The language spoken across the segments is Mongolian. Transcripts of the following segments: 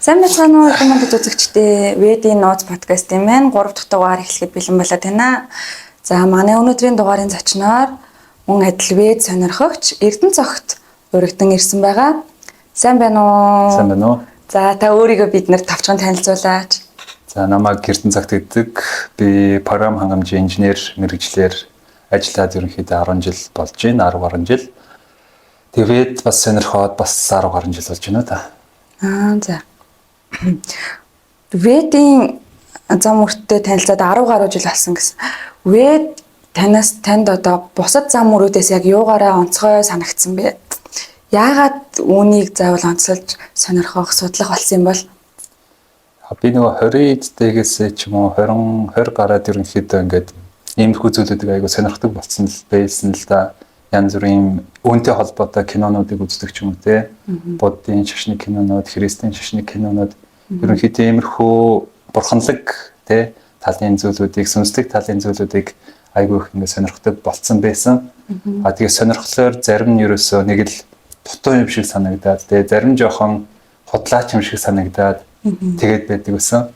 Сайн байцгаана уу хүмүүс үзэгчдээ. Ведийн Нууц подкастын маань 3 дахь дугаар эхлэхэд бэлэн болоод байна. За манай өнөөдрийн дугаарын зочноор мөн адил Вед сонирхогч Эрдэнэ цогт урагдсан ирсэн байгаа. Сайн байна уу? Сайн байна уу? За та өөрийгөө биднэрт тавчхан танилцуулаач. За намайг Эрдэнэ цогт гэдэг. Би програм хангамжийн инженер мэргэжлэр ажиллаад ерөнхийдөө 10 жил болж байна. 10 гаруй жил. Тэгээд бас сонирхоод бас 10 гаруй жил болж байна та. За. Ведийн зам үрттэй танилцаад 10 гаруй жил болсон гэсэн. Вед танд одоо бусад зам үрүүдээс яг юугаараа онцгой санагдсан бэ? Яагаад үүнийг заавал онцолж сонирхох, судлах болсон юм бол? Би нөгөө 20 дээгээс ч юм уу 20 гараад ерөнхийдөө ингээд иймэрхүү зүйлүүдийг айгу сонирхдаг болсон л байсан л да. Янз бүрийн үүнтэй холбоотой кинонуудыг үздэг ч юм уу те. Буддийн шашны кинонууд, христийн шашны кинонууд ерөнхийдөө иймэрхүү бурханлаг те талын зүйлүүдийг, сүнслэг талын зүйлүүдийг айгу их ингэ сонирхдаг болсон байсан. Тэгээ сонирхлоор зарим нь ерөөсөө нэг л дутуу юм шиг санагдаад те зарим жоохон худлаач юм шиг санагдаад тэгээд байдаг гэсэн.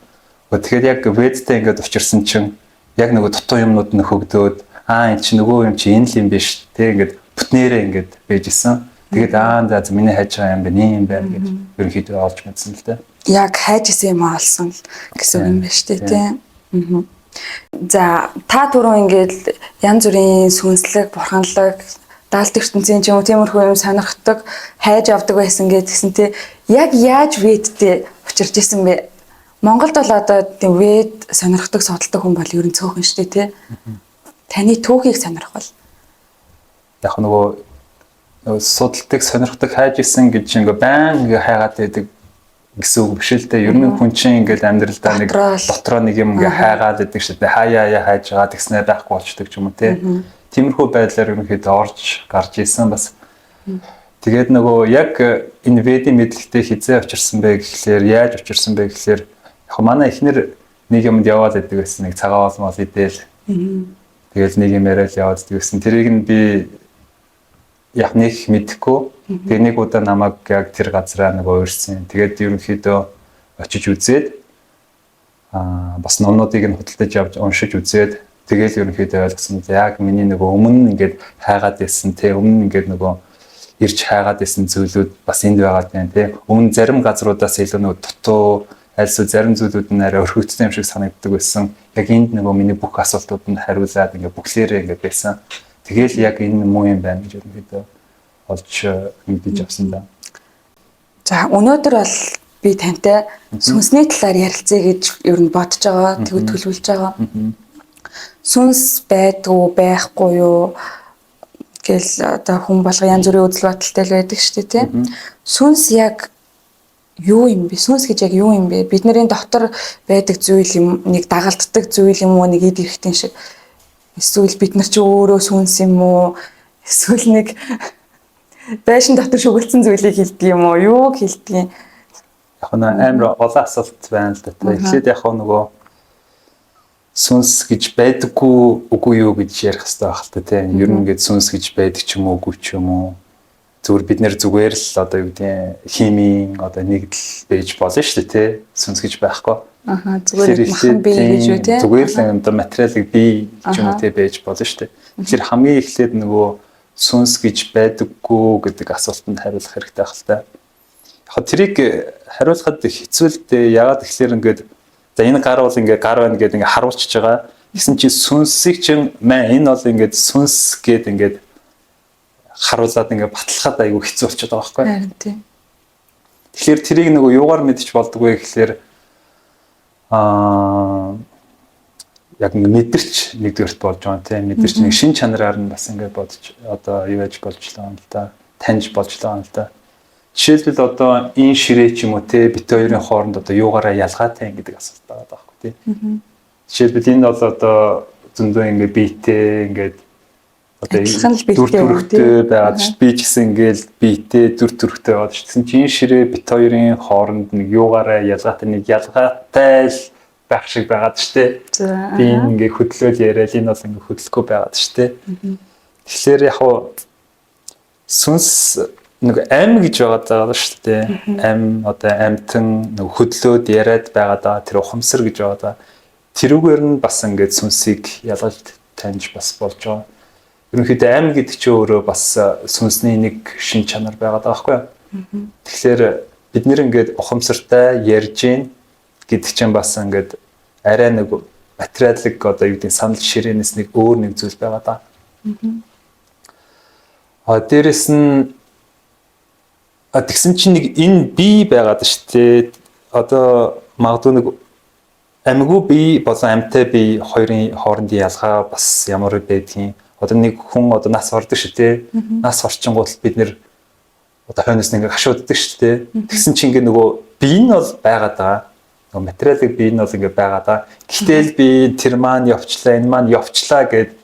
Тэгэхээр яг Ведтэй ингээд учирсан чинь яг нөгөө дутуу юмнууд нөхөгдөөд энэ чи нөгөө юм чи энэ л юм биш те ингээд бүтнээрээ ингээд байж исэн. Тэгээд за миний хайж байгаа юм бэ юм байна гэж ерөнхийдөө олж мэдсэн л дээ. Яг хайж исэн юм олсон гэсэн юм байна шүү дээ те. За та түрүү ингээд янз бүрийн сүнслэг, бурханлаг, даалт ертөнцийн ч юм уу тиймэрхүү юм сонирхдаг, хайж авдаг байсан гэсэн те яг яаж Ведтэй учирч исэн бэ? Монголд бол одоо Вед сонирхдаг, судалдаг хүн бол ерөн цөөхөн шүү дээ те. Таны түүхийг сонирхвол яг нөгөө судалдаг, сонирхдаг, хайж исэн гэж ингээ байн ингээ хайгаад байдаг гэсэн үг биш л дээ. Ер нь хүн чинь ингээл амьдралдаа нэг дотроо нэг юм ингээ хайгаад байдаг шүү дээ. Хаяа хайж байгаа тэгснээр байхгүй болчдөг ч юм уу те. Тиймэрхүү байдлаар ерөнхийдөө орж гарч исэн бас. Тэгээд нөгөө яг энэ Ведийн мэдлэгтэй хизээ очирсан бэ гэхлээр яаж очирсан бэ гэхлээр яг манай эхнэр нэг юмд яваад байдаг гэсэн нэг цагаан олмол идэл. Тэгэл нэг юм яриад яваад дийсэн. Тэрийг нь би яг нэг мэдэхгүй. Тэгээ нэг удаа намайг яг тэр газараа нөгөө урьсан. Тэгээд ерөнхийдөө очиж үзээд бас номнуудыг нь худалдаж авч уншиж үзээд тэгэл ерөнхийдөө ойлгосон. Яг миний нөгөө өмнө ингээд хайгаад байсан те өмнө ингээд нөгөө ирж хайгаад байсан зүйлүүд бас энд байгаа тийм те. Өмнө зарим газруудаас илүү нөгөө дутуу альсуу зарим зүйлүүд нь арай өрхөгдсөн юм шиг санагддаг байсан. Яг энд нөгөө миний бүх асуултууд нь хариулаад ингээ бүхлээрээ ингээ байсан. Тэгэл яг энэ муу юм байна гэж ерөнхийдөө олж мэдэж авсан да. За өнөөдөр бол би тантай сүнсний талаар ярилцъя гэж ер нь бодож байгаа, тэгвэл төлөвлөж байгаа. Сүнс байдгүй байхгүй юу гэл одоо хүн болго янз бүрийн үзэл бодолтой л байдаг шүү дээ тийм. Сүнс яг юу юм бэ? Сүнс гэж яг юу юм бэ? Бидний дотор байдаг зүйл юм, нэг дагалддаг зүйл юм уу, нэг эд эрхтэн шиг. Эсвэл бид нар чи өөрөө сүнс юм уу? Эсвэл нэг байшин дотор шүглцэн зүйлийг хэлдэг юм уу? Юуг хэлдэг юм? Яг нь амар олон асуулт байна л да. Эхлээд яг нөгөө сүнс гэж байдаггүй үгүй юу гэж ярих хэрэгтэй байх л та тийм. Ер нь ингээд сүнс гэж байдаг ч юм уу, үгүй ч юм уу. Зүгээр бид нэр зүгээр л одоо юу гэдэг химийн одоо нэгдэл байж болно шүү дээ тий. Сүнс гэж байхгүй. Зүгээр махан бий гэж үү тий. Зүгээр л одоо материалыг бий ч юм уу тий байж болно шүү дээ. Тэгэхээр хамгийн эхлээд нөгөө сүнс гэж байдаггүй гэдэг асуултанд хариулах хэрэгтэй байх л та. Яг тэрийг хариулахад хэцүү л дээ. Ягаад тэгэхээр ингээд за энэ гар бол ингээд гар байна гэдэг ингээд харуулчихж байгаа. Гэсэн чи сүнсийг чинь энэ бол ингээд сүнс гэдэг ингээд харуулаад ингээ батлахад айгүй хэцүү болчиход байгаа байхгүй. Харин тийм. Тэгэхээр тэрийг нөгөө юугаар мэдчих болдгоо гэхэлэр яг мэдэрч нэгдүгээрт болж байгаа тийм. Мэдэрч нэг шин чанараар нь бас ингээ бодож одоо юу яаж болж байгаа юм л да. Таньж болж байгаа юм л да. Жишээлбэл одоо энэ ширээ ч юм уу те бит хоёрын хооронд одоо юугаараа ялгаатай гэдэг асуулт байгаа байхгүй тийм. Жишээлбэл энэ бол одоо зөндөө ингээ биетэй ингээд одоо дүр төрхтэй байгаад шүү дээ. Би ч гэсэн ингээл биетэй дүр төрхтэй байгаад шүү. Тэгсэн чинь ширээ бит хоёрын хооронд нэг юугаараа ялгаатай нэг ялгаатай л байх шиг байгаад шүү дээ. Би ингээ хөдлөөл яриад энэ бол ингээ хөдлөхгүй байгаад шүү дээ. Тэгэхээр яг хуу сүнс нэг ам гэж байгаа шүү дээ. Ам одоо амтан нэг хөдлөөд яриад байгаа тэр ухамсар гэж байгаа. Тэрүүгээр нь бас ингээд сүнсийг ялгаж таньж бас болж байгаа. Ерөнхийдөө ам гэдэг чинь өөрөө бас сүнсний нэг шин чанар байгаа байхгүй юу? Тэгэхээр бид нэр ингээд ухамсартай ярьж гин гэдэг чинь бас ингээд арай нэг материалыг одоо юу гэдэг санал ширээнээс нэг өөр нэг зүйл байгаа да. Дээрэс нь тэгсэн чинь нэг энэ бие байгаад шүү дээ. Одоо магадгүй нэг амьгүй бие болон амьтай бие хоёрын хоорондын ялгаа бас ямар байдгийг. Одоо нэг хүн одоо нас ордог шүү дээ. Нас орчингууд бид нэр одоо хойноос нэг хашууддаг шүү дээ. Тэгсэн чинь ингээ нөгөө бие нь бол байгаад байгаа. Нөгөө материалыг бие нь бол ингээ байгаад байгаа. Гэтэл би тэр маань явчлаа, энэ маань явчлаа гэд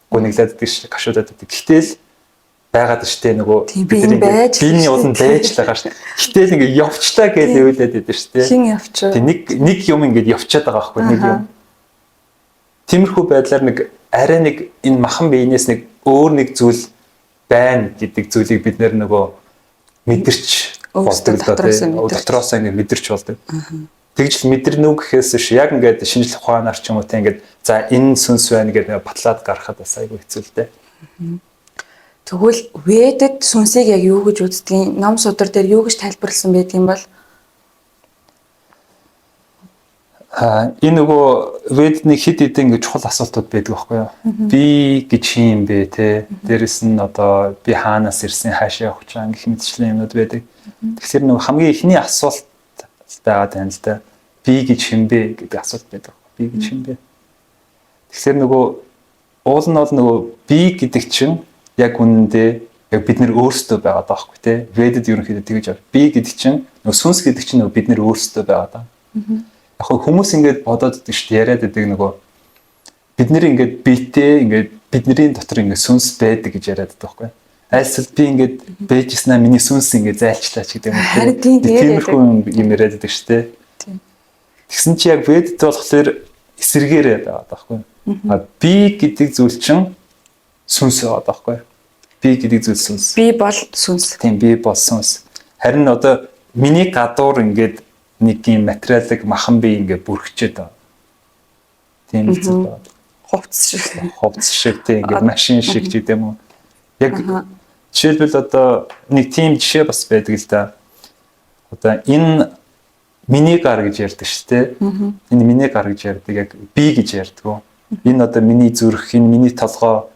гүнэглээд байдаг шүү, хашуудад байдаг. Гэтэл байгаад штэ нөгөө биений улан байж байгаа штэ. Гэтэл ингээ явчлаа гэж хэлээд байдаг штэ. Хин явчих. Нэг юм ингээ явчаад байгаа байхгүй нэг юм. Тиймэрхүү байдлаар нэг арай нэг энэ махан биенээс нэг өөр нэг зүйл байна гэдэг зүйлийг бид нөгөө мэдэрч болдог дотроос ингээ мэдэрч болдог. Тэгж л мэдэрнүү гэхээс ш яг ингээд шинжлэх ухаанаар ч юм уу те ингээд за энэ сүнс байна гэдэг батлаад гаргахад бас айгүй хэцүү л дээ. Тэгвэл Ведэд сүнсийг яг юу гэж үздгийг ном судар дээр юу гэж тайлбарласан байдгийг бол энэ нөгөө Ведний хэд хэдэн ингэ чухал асуултууд байдаг байхгүй юу? Би гэж юм бэ те? Дээрэс нь одоо би хаанаас ирсэн, хаашаа явах чам гэх мэтчлэн юмнууд байдаг. Тэгэхээр нөгөө хамгийн ихний асуулт байгаа тань л да. Би гэж юм бэ гэдэг асуулт байдаг. Би гэж юм бэ? Тэгэхээр нөгөө уул нь бол нөгөө би гэдэг чинь яг үнэндээ яг бид нэр өөрсдөө байгаа даахгүй те. Ведэд ерөнхийдөө тэгэж байна. Би гэдэг чинь нөгөө сүнс гэдэг чинь нөгөө бид нэр өөрсдөө байгаа даа. Яг хүмүүс ингэж бодоод байдаг шүү дээ. Яриад байдаг нөгөө бид нэр ингэж биетэй ингэж бидний дотор ингэж сүнс байдаг гэж яриад байдаг байхгүй. Айлсэл би ингэж бэжснаа миний сүнс ингэж зайлчлаа ч гэдэг юм. Тиймэрхүү юм яриад байдаг шүү дээ. Тэгсэн чи яг Ведэд болохоор эсэргээрээ байгаа байхгүй. Би гэдэг зүйл чинь сүнс байгаа байхгүй. Би гэдэг зүйл сүнс. Би бол сүнс. Тийм би бол сүнс. Харин одоо миний гадуур ингэж нэг юм материалыг махан бие ингээ бүрхчээд байгаа. Тийм зүйл байна. Хувцс шиг тийм ингээ машин шиг ч гэдэм үү. Яг жишээлбэл одоо нэг тийм жишээ бас байдаг л да. Одоо энэ миний гар гэж ярьдаг шүү дээ. Энэ миний гар гэж ярьдаг яг би гэж ярьдаг. Энэ одоо миний зүрх, энэ миний толгой,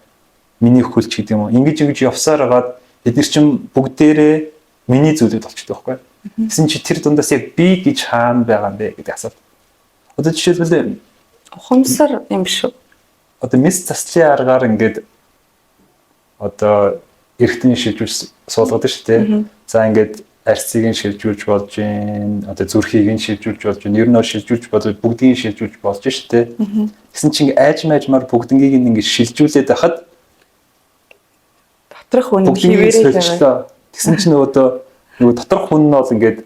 миний хөлч гэдэм үү. Ингэж явсаар хагаад бид нар чинь бүгдээрээ миний зүйлүүд болчихдог байхгүй. Гэсэн чи тэр дундаас яг би гэж хаана байгаа юм бэ гэдэг асуулт. Одоо жишээлбэл ухамсар юм шүү. Одоо мэс заслын аргаар ингээд одоо эргэтний шилжүүлж суулгаад шүү дээ. За ингээд арцыг нь шилжүүлж болж гин, одоо зүрхийг нь шилжүүлж болж гин, ер нь шилжүүлж бодвол бүгдийг нь шилжүүлж болж шүү дээ. Гэсэн чи ингээд айжмаар бүгднийг нь ингээд шилжүүлээд байхад доторх хүн хിവэрэл байгаа. Тэгсэн чинь нөгөө доторх хүн нь бол ингээд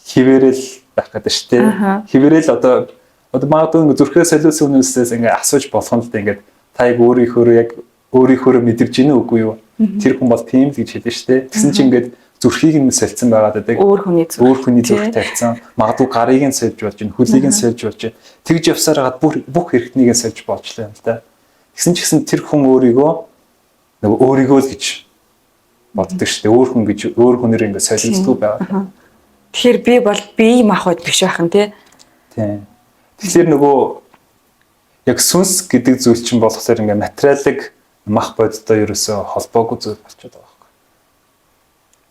хിവэрэл байх гэдэг шүү дээ. Хിവэрэл одоо магадгүй зүрхээ солиулсан хүмүүсээс ингээд асууж болох нь л дээ ингээд та яг өөрийнхөө мэдэрч гинэ үгүй юу? Тэр хүн бол тийм л гэж хэлсэн шүү дээ. Тэгсэн чинь ингээд зүрхийг нь солилцсон байгаад байдаг. Өөр хүний зүрх тавьсан. Магадгүй гарыг нь сольж болж гин, хөлийг нь сольж болж гин. Тэгж явсаар хагаад бүх хэрэгтнийг нь сольж болчлаа юм л да. Тэгсэн ч гэсэн тэр хүн өөрийгөө л гэж боддог шүү дээ. Өөр хүн гэж өөр хүнээр ингээд солилцдог байгаа. Тэгэхээр би бол бие махбод биш байх нь тий. Тийм. Тэгэхээр яг сүнс гэдэг зүйл чинь болохоор ингээд материалыг мах бодтой ерөөсөө холбоогүй зүйл болчиход байгаа байхгүй.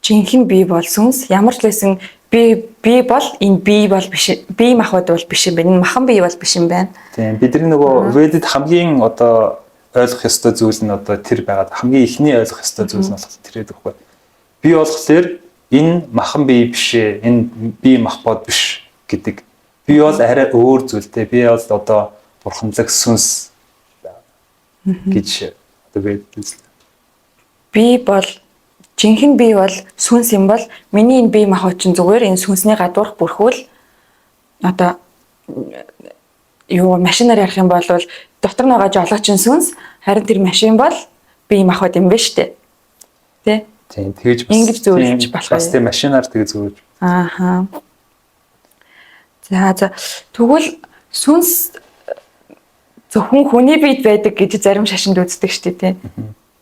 Жинхэнэ бие бол сүнс ямар ч лсэн би бол энэ бие бол биш. Бие махбод бол биш юм байна. Энэ махан бие бол биш юм байна. Тийм. Бидний Ведэд хамгийн ойлгох ёстой зүйл нь тэр байгаад хамгийн ихний ойлгох ёстой зүйл нь болохоор тэр гэдэг байхгүй. Би болохоор энэ махан бие биш ээ. Энэ бие мах бод биш гэдэг. Би бол арай өөр зүйлтэй. Би бол бурханлаг сүнс гэж Ведэд. Би бол жинхэнэ бие бол сүнс юм бол миний энэ бие мах чинь зүгээр энэ сүнсний гадуурх бүрхүүл машинаар ярих юм бол дотор нь байгаа жолоочин сүнс харин тэр машин бол бие махбод юм байна шүү дээ. Тэ? Тийм тэгэж ингэж зөвлөж болох бас тийм машинаар тэгж зөвлөж. Ааха. За тэгвэл сүнс зөвхөн хүний биед байдаг гэж зарим шашинд үздэг шүү дээ тийм.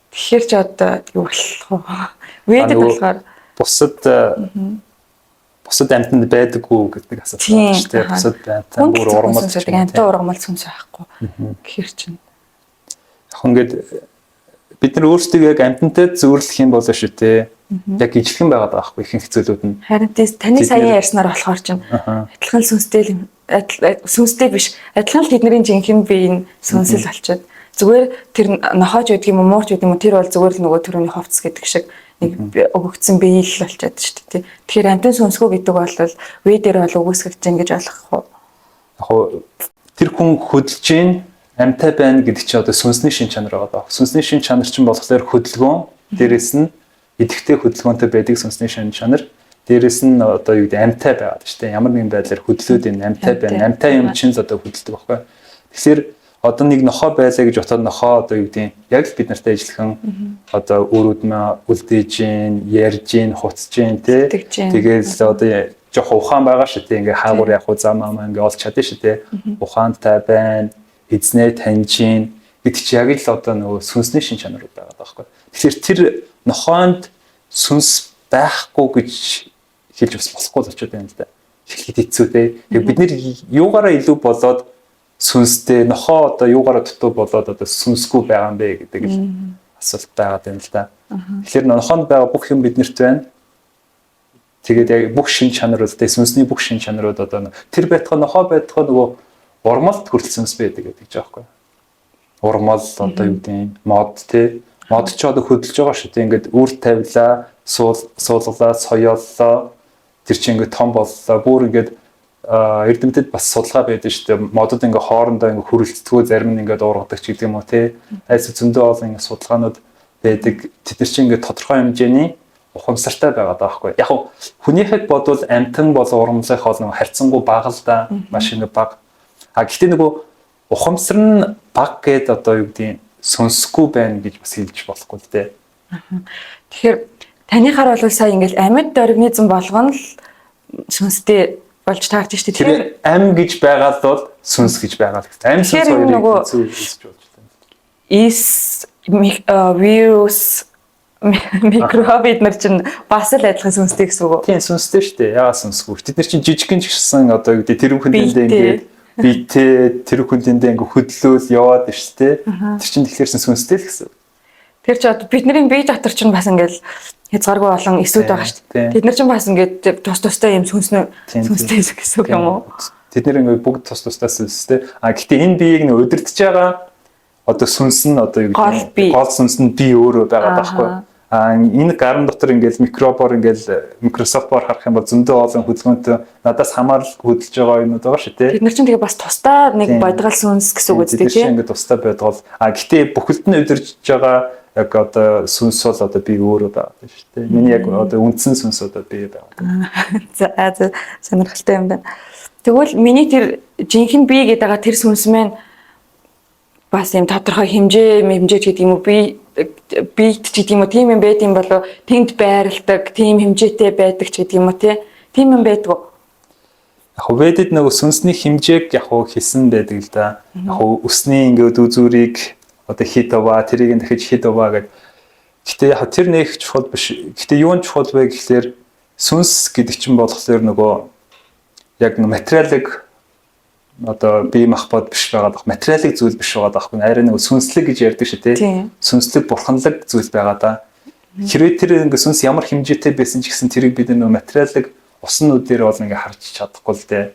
Тэгэхээр ч одоо юу болох вэ? Ведэд болохоор бусад амьтанд байдаггүй гэдэг асуулт байна шүү дээ. Бусад амьтан бүр ургамал гэдэг амьтан ургамал сүнс байхгүй. Гэхэр чинь яг ингээд бид нар өөрсдөө яг амьтантай зөвөрлөх юм болоо шүү дээ. Яг ижлэхэн байгаад байгаа байхгүй ихэнх зүйлүүд нь. Харин таны саяхан ярьснаар болохоор чинь адилхан сүнстэй биш. Адилхан л тэдний жинхэнэ биеийн сүнсэл болчиход зүгээр тэр нохоож байдаг юм уу муурч байдаг юм уу тэр бол зүгээр л нөгөө төрөний хувцс гэдэг шиг нэг өгөгдсөн бие л болчиход шүү дээ. Тэгэхээр амтан сүнсгөө гэдэг бол вэдэр бол өгөөсгөж ингэж ойлгох уу? Яг тэр хүн хөдөлж гин амьтай байна гэдэг чинь одоо сүнсний шин чанар байгаа. Сүнсний шин чанар чинь болохоор хөдөлгөөн, дээрэс нь идэвхтэй хөдөлгөөнтэй байдаг сүнсний шин чанар. Дээрэс нь одоо юу гэдэг амьтай байгаад шүү дээ. Ямар нэгэн байдлаар хөдлөөд энэ амьтай байна. Амьтай юм чинь одоо хөдөлдөг байхгүй. Тэгэхээр одоо нэг нохоо байлаа гэж бодоод нохоо одоо юу гэдэг яг л бид нартай ажиллахан одоо өрөөдмө үлдээж гин, ярьж гин, хуцж гин тий. Тэгээл одоо жоох ухаан байгаа шүү дээ. Ингээ хаагур яг зам амаа ингээ олж чадсан шүү дээ. Ухаантай байна. Эзнээ таньжин гэдэг чи яг л одоо нөгөө сүнсний шин чанарууд байгаа байхгүй. Тэгэхээр тэр нохоонд сүнс байхгүй гэж хэлж бас болохгүй л очиод байна л да. Хэлэхэд хэцүү те. Тэгээ бид нэр юугаараа илүү болоод сүнстэй нохоо одоо юугаараа дутуу болоод одоо сүнсгүй байгаа юм бэ гэдэг л асуулт байгаа юм л да. Тэгэхээр нохоонд байгаа бүх юм биднэрт байна. Тэгээд яг бүх шин чанарууд те сүнсний бүх шин чанарууд одоо тэр байтугай нохоо байтугай нөгөө урмалд хүрэлцэнс байдаг гэдэг жаахгүй. Урмал одоо юу гэдэг мод тий. Мод ч одоо хөдөлж байгаа шүү дээ. Ингээд үр тавилаа, суулгалаа, соёоллоо. Тэр чинь ингээд том боллоо. Бүр ингээд эрдэмтэд бас судалгаа байдаг шүү дээ. Модод ингээд хоорондоо ингээд хүрэлцдэггүй зарим нь ингээд уургадаг ч гэдэг юм уу тий. Айс зөндөө олон ингээд судалгаанууд байдаг. Тэд нар чинь ингээд тодорхой хэмжээний ухамсартай байгаад байгаа байхгүй. Яг хүнийхэд бодвол амтан бол урмлынх бол харьцангуй бага л да. Маш ингээд бага. Гэхдээ нөгөө ухамсар нь баг гэд одоо юу гэдэг сүнсгүй байна гэж бас хэлж болохгүй л дээ. Тэгэхээр таныхаар бол сая ингээл амьд организм болгоно л сүнстэй болж таарч штэ. Тэгэхээр ам гэж байгаа бол сүнс гэж байгаа л гэсэн. Ам сүнс хоёрыг зөвлөж болж байна. Вирус микробид нар чинь бас л адилхан сүнстэй гэсэн үг үү? Тийм сүнстэй шүү дээ. Яагаад сүнсгүй? Тэд нар чинь жижигхэн ч гэсэн одоо юу гэдэг тэр хүндэндээ ингээд битээ тэр хүндэндээ ингээд хөдлөөл яваад шүү дээ. Тэр чинь тэгэхээр сүнстэй л гэсэн. Тэр чи одоо бидний бие дотор чинь бас ингээд хязгааргүй олон эсүүд байгаа шүү дээ. Тэд нар чинь бас ингээд тус тустай юм сүнстэй гэсэн үг юм уу? Тэд нар ингээд бүгд тус тустай сүнстэй. Гэхдээ энэ биеийг нэ удирдах байгаа одоо сүнс нь одоо юу гэдэг гол сүнс нь бие өөрөө байгаа байхгүй. Энэ гарын дотор ингээл микробоор ингээл микрософтбоор харах юм бол зөндөө олон хөдөлгөөнтэй надаас хамаарал хөдөлж байгаа юмуд байгаа шүү дээ. Бид нар чинь тэгээ бас тусдаа нэг бодгал сүнс гэсэн үг үстэй тийм. Ингээд тусдаа бодгол. Гэтээ бүхэлд нь удирж байгаа яг одоо сүнс бол одоо би өөрөө байгаа шүү дээ. Миний яг одоо үндсэн сүнс одоо би байгаа. За сонирхолтой юм байна. Тэгвэл миний тэр жинхэнэ бие гэдэг байгаа тэр сүнс маань бас юм тодорхой хэмжээ гэдэг юм уу бийт ч гэдэг юм уу тийм юм байд юм болоо тэнд байрладаг тийм хэмжээтэй байдаг ч гэдэг юм уу тийм юм байдгүй. Яг ведэд нөгөө сүнсний хэмжээг яг хэлсэн байдаг л да. Яг өсний ингээд үзүүрийг одоо хит аваа тэрийг дахиж хит аваа гэдэг. Гэтэ яг тэр нэг чухал биш. Гэтэ юу нь чухал вэ гэхлээр сүнс гэдэг чинь болохоор нөгөө яг материалыг одоо бие махбод биш байгаа дах материалын зүйл биш байгаа даахгүй арай нэг сүнслэг гэж ярьдаг шүү тий. Сүнслэг бурханлаг зүйл байгаа да. Хэрвээ тэр ингээ сүнс ямар хэмжээтэй байсан ч гэсэн тэрийг бид нэг материалын уснуудээр бол ингээ харж чадахгүй л дээ.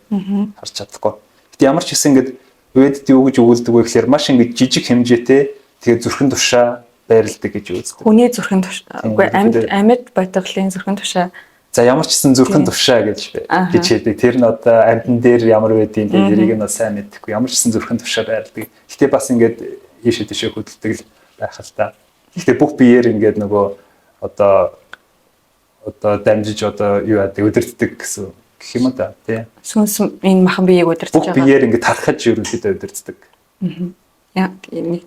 Харж чадахгүй. Гэтэ ямар ч гэсэн ингээ ведд юу гэж өгүүлдэг вэ гэхээр маш ингээ жижиг хэмжээтэй тэгээ зүрхэн тушаа байрладаг гэж үздэг. Хүний зүрхэн тушаа үгүй амьд бодголын зүрхэн тушаа. За ямар ч гэсэн зүрхэн тушаа гэж хэлдэг. Тэр нь одоо амьтан дээр ямар байдгийг тэрийг нь сайн мэдхгүй. Ямар ч гэсэн зүрхэн тушаа байрладаг. Гэтэ бас ингээд ийшээ тийшээ хөдөлдөг л байх л та. Гэтэ бүх биеэр ингээд нөгөө одоо дамжиж одоо юу яадаг өдөртдөг гэсэн гэх юм да тий. Сүнс энэ махан биеийг өдөртөж байгаа. Бүх биеэр ингээд тархаж ерөнхийдөө өдөртдөг. Яа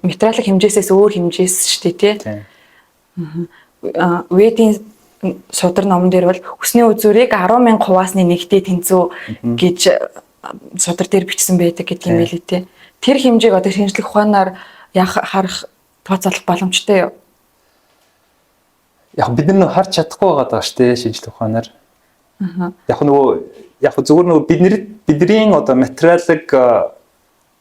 материалын хэмжээсээс өөр хэмжээс шүү дээ тий. Ведийн судар номон дээр бол хүсний үзүүрийг 10,000 хуваасны нэгтээ тэнцүү гэж судар дээр бичсэн байдаг гэдэг юм билий те. Тэр хэмжээг одоо шинжлэх ухаанаар харах тооцоолох боломжтой юу? Яг бид нар харж чадахгүй байгаа даа шүү дээ шинжлэх ухаанаар. Яг зүгээр нөгөө бидний одоо материалыг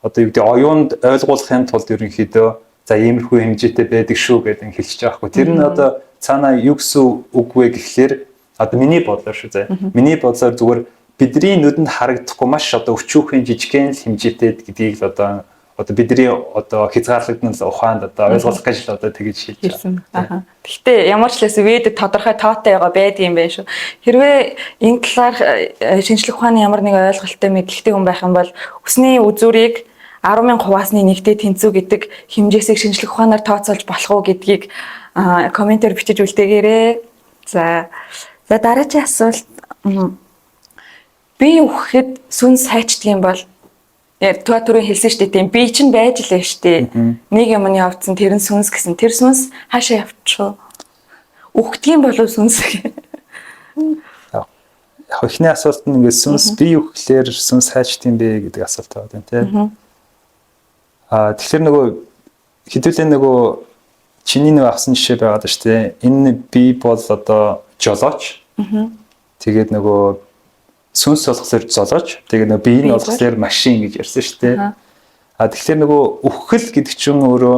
одоо юу гэдэг оюунд ойлгуулахын тулд ерөнхийдөө за иймэрхүү хэмжээтэй байдаг шүү гэдэг хэлчихэж байгаа хгүй. Тэр нь одоо цаанаа юу гэсэн үг вэ гэхлээр одоо миний бодлоор шүү зэ. Миний бодлоор зүгээр бидний нүдэнд харагдахгүй маш одоо өчүүхэн жижигхэн хэмжээтэй гэдгийг л одоо бидний одоо хязгаарлагдсан ухаанд одоо ойлгох гэж л одоо тэгж хэлж байгаа. Гэхдээ ямар ч лээс вэд тодорхой тоотой байгаа байдгийн байх шүү. Хэрвээ энэ талаар шинжлэх ухааны ямар нэг ойлголттой мэдлэгтэй хүн байх юм бол хүсний үзүүрийг 10,000 хуваасны нэгтээ тэнцүү гэдэг хэмжээсийг шинжлэх ухаанаар тооцоолж болох уу гэдгийг комментээр бичиж үлдээгээрэй. За дараагийн асуулт. Би үхэхэд сүнс хайчдаг юм бол түрүү хэлсэн шүү дээ тийм би чинь байж лээ шүү дээ. Нэг юмны явцсан тэр нь сүнс гэсэн. Тэр сүнс хаашаа явчих вэ? Үхдэг юм болов сүнс? Яг эхний асуулт нь ингээд сүнс би үхлээр сүнс хайчдаг юм бэ гэдэг асуулт байгаа юм тийм. Тэгэхээр нөгөө хэдүүлээ нөгөө чиний нэг авсан жишээ байгаад шүү дээ. Энэ би бол одоо жолооч. Тэгээд нөгөө сүнс болохоор золооч. Тэгээд нөгөө би нь болохоор машин гэж ярьсан шүү дээ. Тэгэхээр нөгөө үхэл гэдэг чинь өөрөө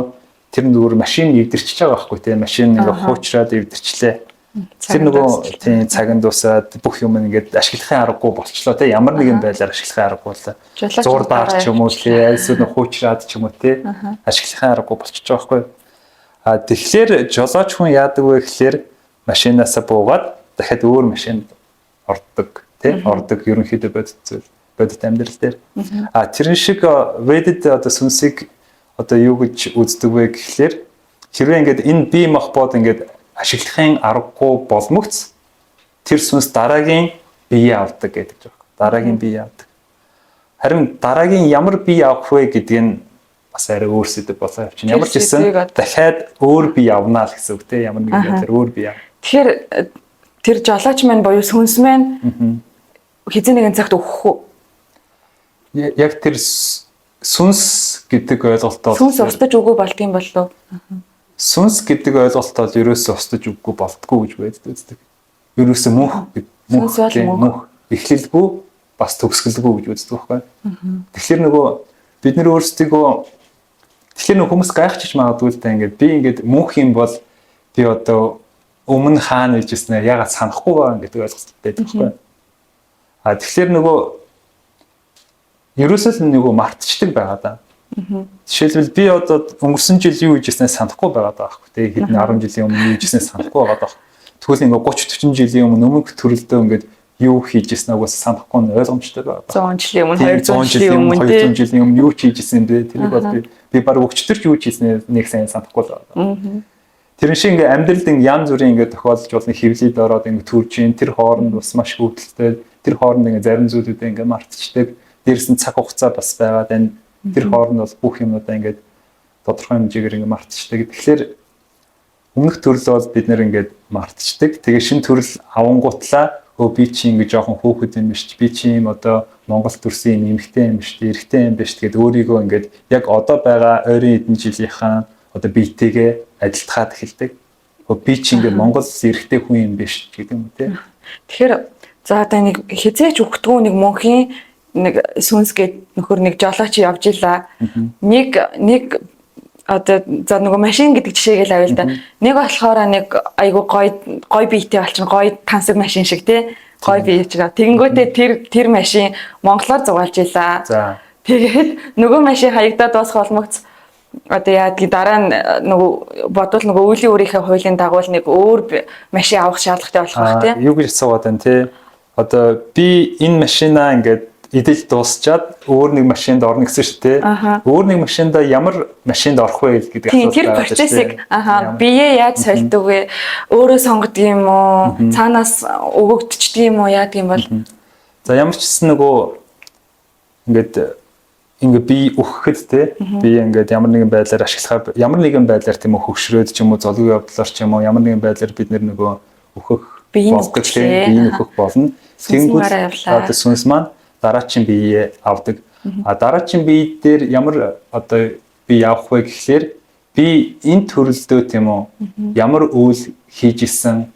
тэр нөгөө машин эвдэрчиж байгаа байхгүй тийм машин нөгөө хуучраад эвдэрчлээ. Тэр нөгөө тийм цагийн дуусаад бүх юм ингээд ашиглахын аргагүй болчлоо тийм ямар нэгэн байдлаар ашиглахын аргагүй л зурдаар ч юм уу тийм эсвэл хуучраад ч юм уу тийм ашиглахын аргагүй болчихж байгаа байхгүй. Тэгэхээр жолооч хүн яадаг вэ гэхлээр машинаасаа буугаад дахиад өөр машинд ордог тийм ордог ерөнхийдөө бодит амьдрал дээр. Тэрэн шиг ведэд одоо сүнсийг одоо юу гэж үздэг вэ гэхлээр хэрвээ ингээд энэ бие махбод ингээд ашиглахын аргагүй болмогц тэр сүнс дараагийн бие авдаг гэдэг жоо. Дараагийн бие авдаг. Харин дараагийн ямар бие авах вэ гэдэг нь бас арай өөр сэдв болоо явчихна. Ямар ч гэсэн дахиад өөр бие авнаа л гэсэн үг тийм ямар нэгэн байдлаар өөр бие авна. Тэгэхээр тэр жолооч маань боёо сүнс маань хэзээ нэгэн цагт өгөх үү? Яг тэр сүнс гэдэг ойлголтоо сүнс устж үгүй болдгийм болов. Сүнс гэдэг ойлголтоо ерөөсөө устж үгүй болтгүй гэж байдаг үздэг. Ерөөсөө мөнх эхлэлгүй бас төгсгөлгүй гэж үздэг байхгүй. Тэгэхээр нөгөө бид нар өөрсдийгөө тэгэхээр нөгөө хүмүүс гайхчих магадгүй л да ингээд би ингээд мөнх юм бол би одоо өмнө хаана ижсэн ягаад санахгүй байгаа гэдэг ойлголт байдаг байхгүй. Тэгэхээр нөгөө ерөөсөө л нөгөө мартчихдаг байгаа да. Жишээлбэл би одоо өнгөрсөн жил юу хийжснээ санахгүй байгаа байхгүй тий хэдэн 10 жилийн өмнө юу хийжснээ санахгүй байгаа даа. Тэгвэл ингээ 30 40 жилийн өмнө төрөлдөө ингээд юу хийжсэн угаас санахгүй нь ойлгомжтой байгаа. 100 жилийн өмнө 200 жилийн өмнө 200 жилийн өмнө юу хийжсэн бэ? Тэрийг бол би баг өчтөрч юу хийжснээ нэг сайн санахгүй л байгаа. Тэр шиг ингээ амьдралд янз бүрийн ингээ тохиолдож болно хэвлэлд ороод ингээ төрж ийн тэр хооронд бас маш хөвдөлтэй тэр хооронд ингээ зарим зүйлүүдээ ингээ мартчихдаг. Дээрс нь цаг хугацаа бас байгаад энэ тэр хооронд бол бүх юмудаа ингээд тодорхой хэмжээгээр ингээд мартчихдаг. Тэгэхээр өмнөх төрөл бол бид нэр ингээд мартчихдаг. Тэгээ шинэ төрөл авангуутлаа би чи ингээд жоохон хөөхөд юм биш. Би чи юм одоо Монгол төрсөн юм эмэгтэй юм биш. Эрэгтэй юм биш. Тэгээд өөрийгөө ингээд яг одоо байгаа ойрын хэдэн жилийнхаа одоо биетэйгээ адилтгаад эхэлдэг. Би чи ингээд Монгол эрэгтэй хүн юм биш гэдэг юм тий. Тэгэхээр за одоо нэг хизээч өгтгөө нэг мөнхийн нэг сүнс гээд нөхөр нэг жолооч явж илаа. Нэг одоо за нөгөө машин гэдэг жишээгээл авъя л да. Нэг болохоор нэг айгу гой биетэй болчихно. Гой тансаг машин шиг тий. Гой бие чигээ. Тэгэнгүүтээ тэр машин монголоор зугаалж илаа. За. Тэгээд нөгөө машин хаягдаад дуусах холмогц одоо яадаг дараа нь нөгөө бодвол нөгөө үеийн өөрийнхөө хуулийн дагуу нэг өөр машин авах шаардлагатай болох байх тий. Юу гэж асуугаад байна тий. Одоо би энэ машинаа ингээд идэл дуусчаад өөр нэг машинд орно гэсэн шүү дээ. Өөр нэг машинда ямар машинд орох вэ гэдэг асуулт байна. Тэр процессыг бие яаж сольдог вэ? Өөрөө сонгодог юм уу? Цаанаас өгөгдчихдээ юм уу? Яадаг юм бол. За ямар ч гэсэн нөгөө ингээд ингээ би өгөхөд те би ингээд ямар нэгэн байдлаар ашиглахаар ямар нэгэн байдлаар тийм үү хөгшрөөд ч юм уу золгүй явдлаар ч юм уу ямар нэгэн байдлаар бид нөгөө өгөх болдог тийм биеийн өгөх болно. Тэнгүүд одоо сүнс маань дараачийн бие авдаг. А дараачийн бие дээр ямар одоо би явах вэ гэхлээр би энэ төрөлдөө тийм үү ямар үйл хийж исэн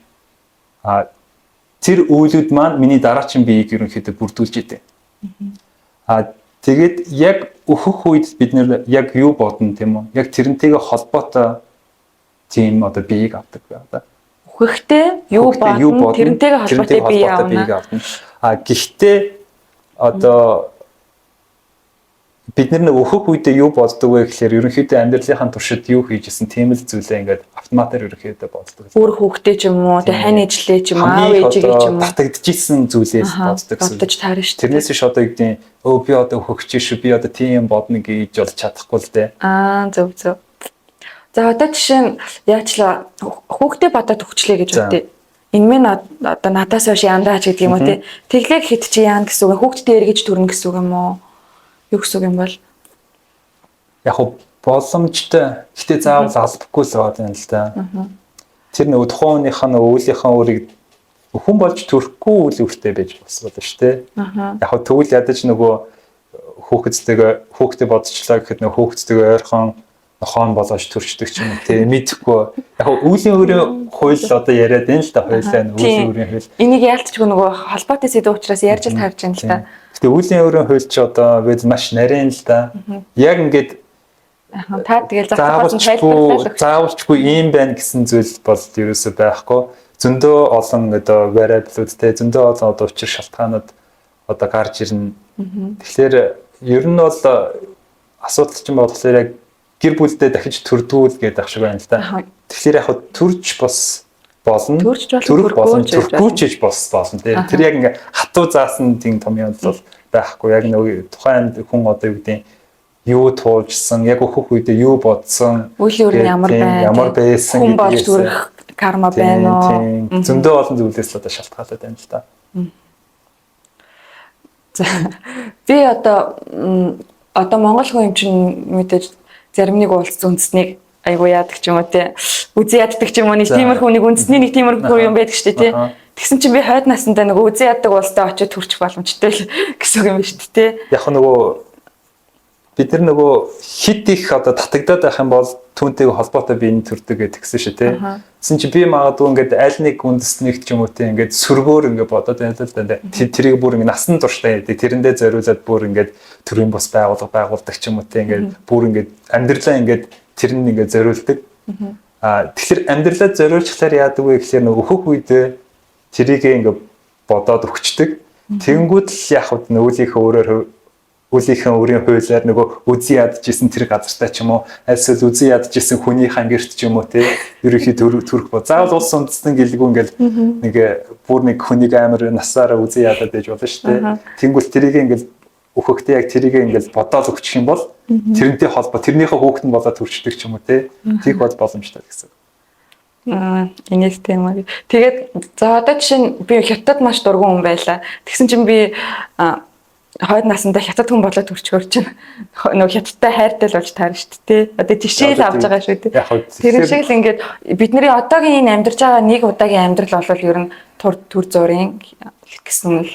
тэр үйлүүд маань миний дараачийн биеийг ерөнхийдөө бүрдүүлж идэв. Тэгээд яг өөхөх үед бид нэр яг юу бодно тийм үү? Яг тэрнтэйгээ холбоотой тийм одоо биеийг авдаг байна. Өөхөхдөө юу бодно? Тэрнтэйгээ холбоотой бие авна. Гэхдээ одоо бид нар өөхөх үедээ юу боддог вэ гэхээр ерөнхийдөө амьдралынхаа туршид юу хийжсэн тийм л зүйлээ ингээд автоматар ерөнхийдөө боддог. Өөр хүүхдээ ч юм уу, тэг хань ижлээ ч юм уу, аав ээжигээ ч юм уу татагдчихсэн зүйлээс боддог. Бодож таарна шүү. Тэрнээс ш одоо югдیں۔ Би одоо өөхөж шүү, би одоо тийм бодно гэж болж чадахгүй л дээ. Зөв. За одоо жишээ нь яачлаа хүүхдээ бодоод өгчлээ гэж үтээ. Энэ мэн одоо надаас хойш яндаач гэдэг юм уу те. Тэглээ гэхэд чи яана гэсэн үг. Хүүхдээ эргэж төрнө гэсэн үг юм уу? Юу гэсэн юм бол яг боломжтой. Гэтэ заавал албахгүй л байгаа юм л да. Тэр нөгөө тухайн хүнийхээ нөгөө үйлийнхээ өөрийг хүн болж төрөхгүй үйл үүртэй байж болсоо шүү дээ. Яг тэгвэл ядаж нөгөө хүүхдээ бодчихлаа гэхэд нөгөө хүүхдтэйгээ ойрхон нохон болооч төрчдөг ч юм уу те мэдэхгүй. Яг үүлийн өөрийн хууль одоо яриад энэ л да хоёлаа үүлийн өөрийн хууль. Энийг яалтчгүй нөгөө холбоотой сэдв учраас ярьж л тавьж байна л да. Гэтэ үүлийн өөрийн хууль ч одоо бид маш нарийн л да. Яг ингээд та тэгэл заавалчгүй ийм байна гэсэн зүйл бол ерөөсөй байхгүй. Зөндөө олон одоо variable-ууд те зөндөө олон одоо учир шалтгаанууд одоо гарч ирнэ. Тэгэхээр ер нь бол асуудал чинь болохоор яг гэр бүлдээ дахиж төрдгүүл гэдэг ах шиг байна л да. Тэгэхээр яг төрж бас болно. Төрөх болно. Төрөхгүйч болно. Тэр яг ингээ хатуу заасан тийм том юм бол байхгүй. Яг нэг тухайн хүн одоо юу гэдэг юу туулжсан, яг өөхөх үедээ юу бодсон, үйл өөр ямар байсан хүн болж төрөх карма байна уу? Зөндөө олон зүйлээс л одоо шалтгаалаад байна л да. За би одоо монгол хүн юм чинь мэдээж зарим нэг уулз үндэснийг айгуу яадаг ч юм уу те үзэн яддаг ч юм уу нэг тиймэрхүү нэг үндэсний нэг тиймэрхүү юм байдаг шүү дээ те тэгсэн чинь би хойд насндаа нөгөө үзэн яддаг уулзтай очиж төрчих боломжтой гэсэн үг юм байна шүү дээ те яг нөгөө бид нар нөгөө хит их одоо татагдаад байх юм бол түүнтэйгээ холбоотой биений төрдөг гэдгсэн шүү те тэгсэн чинь би магадгүй ингээд аль нэг үндэснийг ч юм уу те ингээд сүргөөр ингээд бодоод байна л да тэрийг бүр ингээд насан туршдаа яадаг тэрэндээ зориулаад бүр ингээд төрийн бус байгуулдаг ч юм уу те ингээд бүр ингээд амьдралаа ингээд тэр нь ингээд зориулдаг тэгэхээр амьдралаа зориулчихлаар яадаг вэ гэхээр нөгөө өөхөх үедээ тэрийг ингээд бодоод өгчдөг тэгэнгүүт л яг нөлөөлийнхөө үлийнхэн өөрийн хуулиар нөгөө үзий ядчихсэн тэр газартай ч юм уу альсэл үзий ядчихсэн хүний хангирт ч юм уу те ерөнхий төрөх бод заавал улс үндэстэн гэлгүй ингээл нэг бүр нэг хүнийг амар насаараа үзий ядаад байж болно шүү дээ тэнгүүл тэрийг ингээл өөхөхдөө яг тэрийг ингээл бодоод өгчих юм бол тэрнтэй холбоо тэрнийхээ хүүхэд нь болоод төрчдөг ч юм уу те тийх бол боломжтой гэсэн. Энийг тийм үү. Тэгээд за одоо жишээ нь би хятад маш дургуун хүн байлаа. Тэгсэн чинь би хойд насандаа хятад хүн болоод төрчгөр чинь нөгөө хятадтай хайртай л болж таарна шүү дээ. Одоо тишээл авч байгаа шүү дээ. Тэр шиг л ингээд бидний одоогийн энэ амьдарч байгаа нэг удаагийн амьдрал бол ер нь төр зургийн гэсэн л.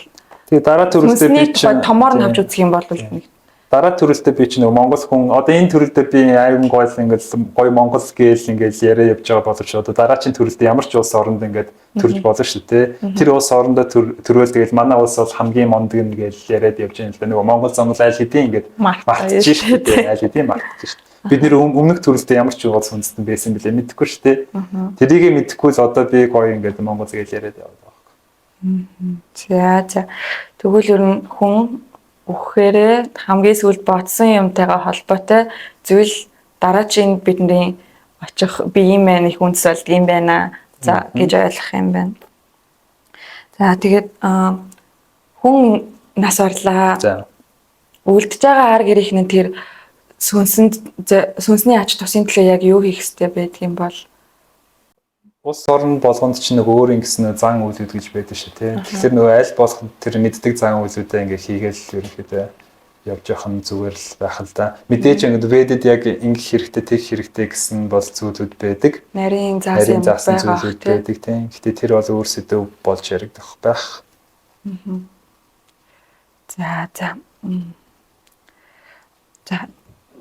Тэгээ дараа төрөлтөө би чинь томоор нь авч үзэх юм бол нэг дараа төрөлтөө би чинь нөгөө монгол хүн одоо энэ төрөлдөө би аюун гоё ингээд гоё монгол гээл ингээд яриа явж байгаа боловч одоо дараачийн төрөлдөө ямар ч улс оронд ингээд төрж болно шүү дээ. Тэр улс орондоо төрөөл тэгэл манай улс бол хамгийн мондөг нь гээл яриад явж байгаа юм л да. Нөгөө монгол замл аль хэдийн ингээд мартчих шүү дээ. Аль хэдийн мартчих шүү дээ. Бид нэр өмнөх төрөлдөө ямар ч улс үндэстэн байсан бэлээ мэдэхгүй шүү дээ. Тэрийг мэдэхгүй л одоо би гоё ингээд монгол гээл яриад яваад байгаа. За. Тэгвэл ер нь хүн өгөхөөрээ хамгийн сүүлд бодсон юмтайгаа холбоотой зүйл дараачийн бидний очих би юм байна их үндэс бол юм байна за гэж ойлгох юм байна. За тэгээд хүн нас орлаа. Үлдэж байгаа ар гэрийнх нь тэр сүнсний ач тусын төлөө яг юу хийх ёстой байдаг юм бол улс орн болгонд ч нэг өөр ингэсэн зан үйлүүд гэж байдаг шүү тий. Тэгэхээр нөгөө аль болох тэр мэддэг зан үйлүүдээ ингээ хийгээл ерөнхийдөө явж явах нь зүгээр л байх л да. Мэдээж ингээд ведэд яг ингэх хэрэгтэй, тэгэх хэрэгтэй гэсэн бол зүйлүүд байдаг. Нарийн заасан зүйлүүд байдаг тийм. Гэтэ тэр бол өөр сэдв болж яригдах байх. За. За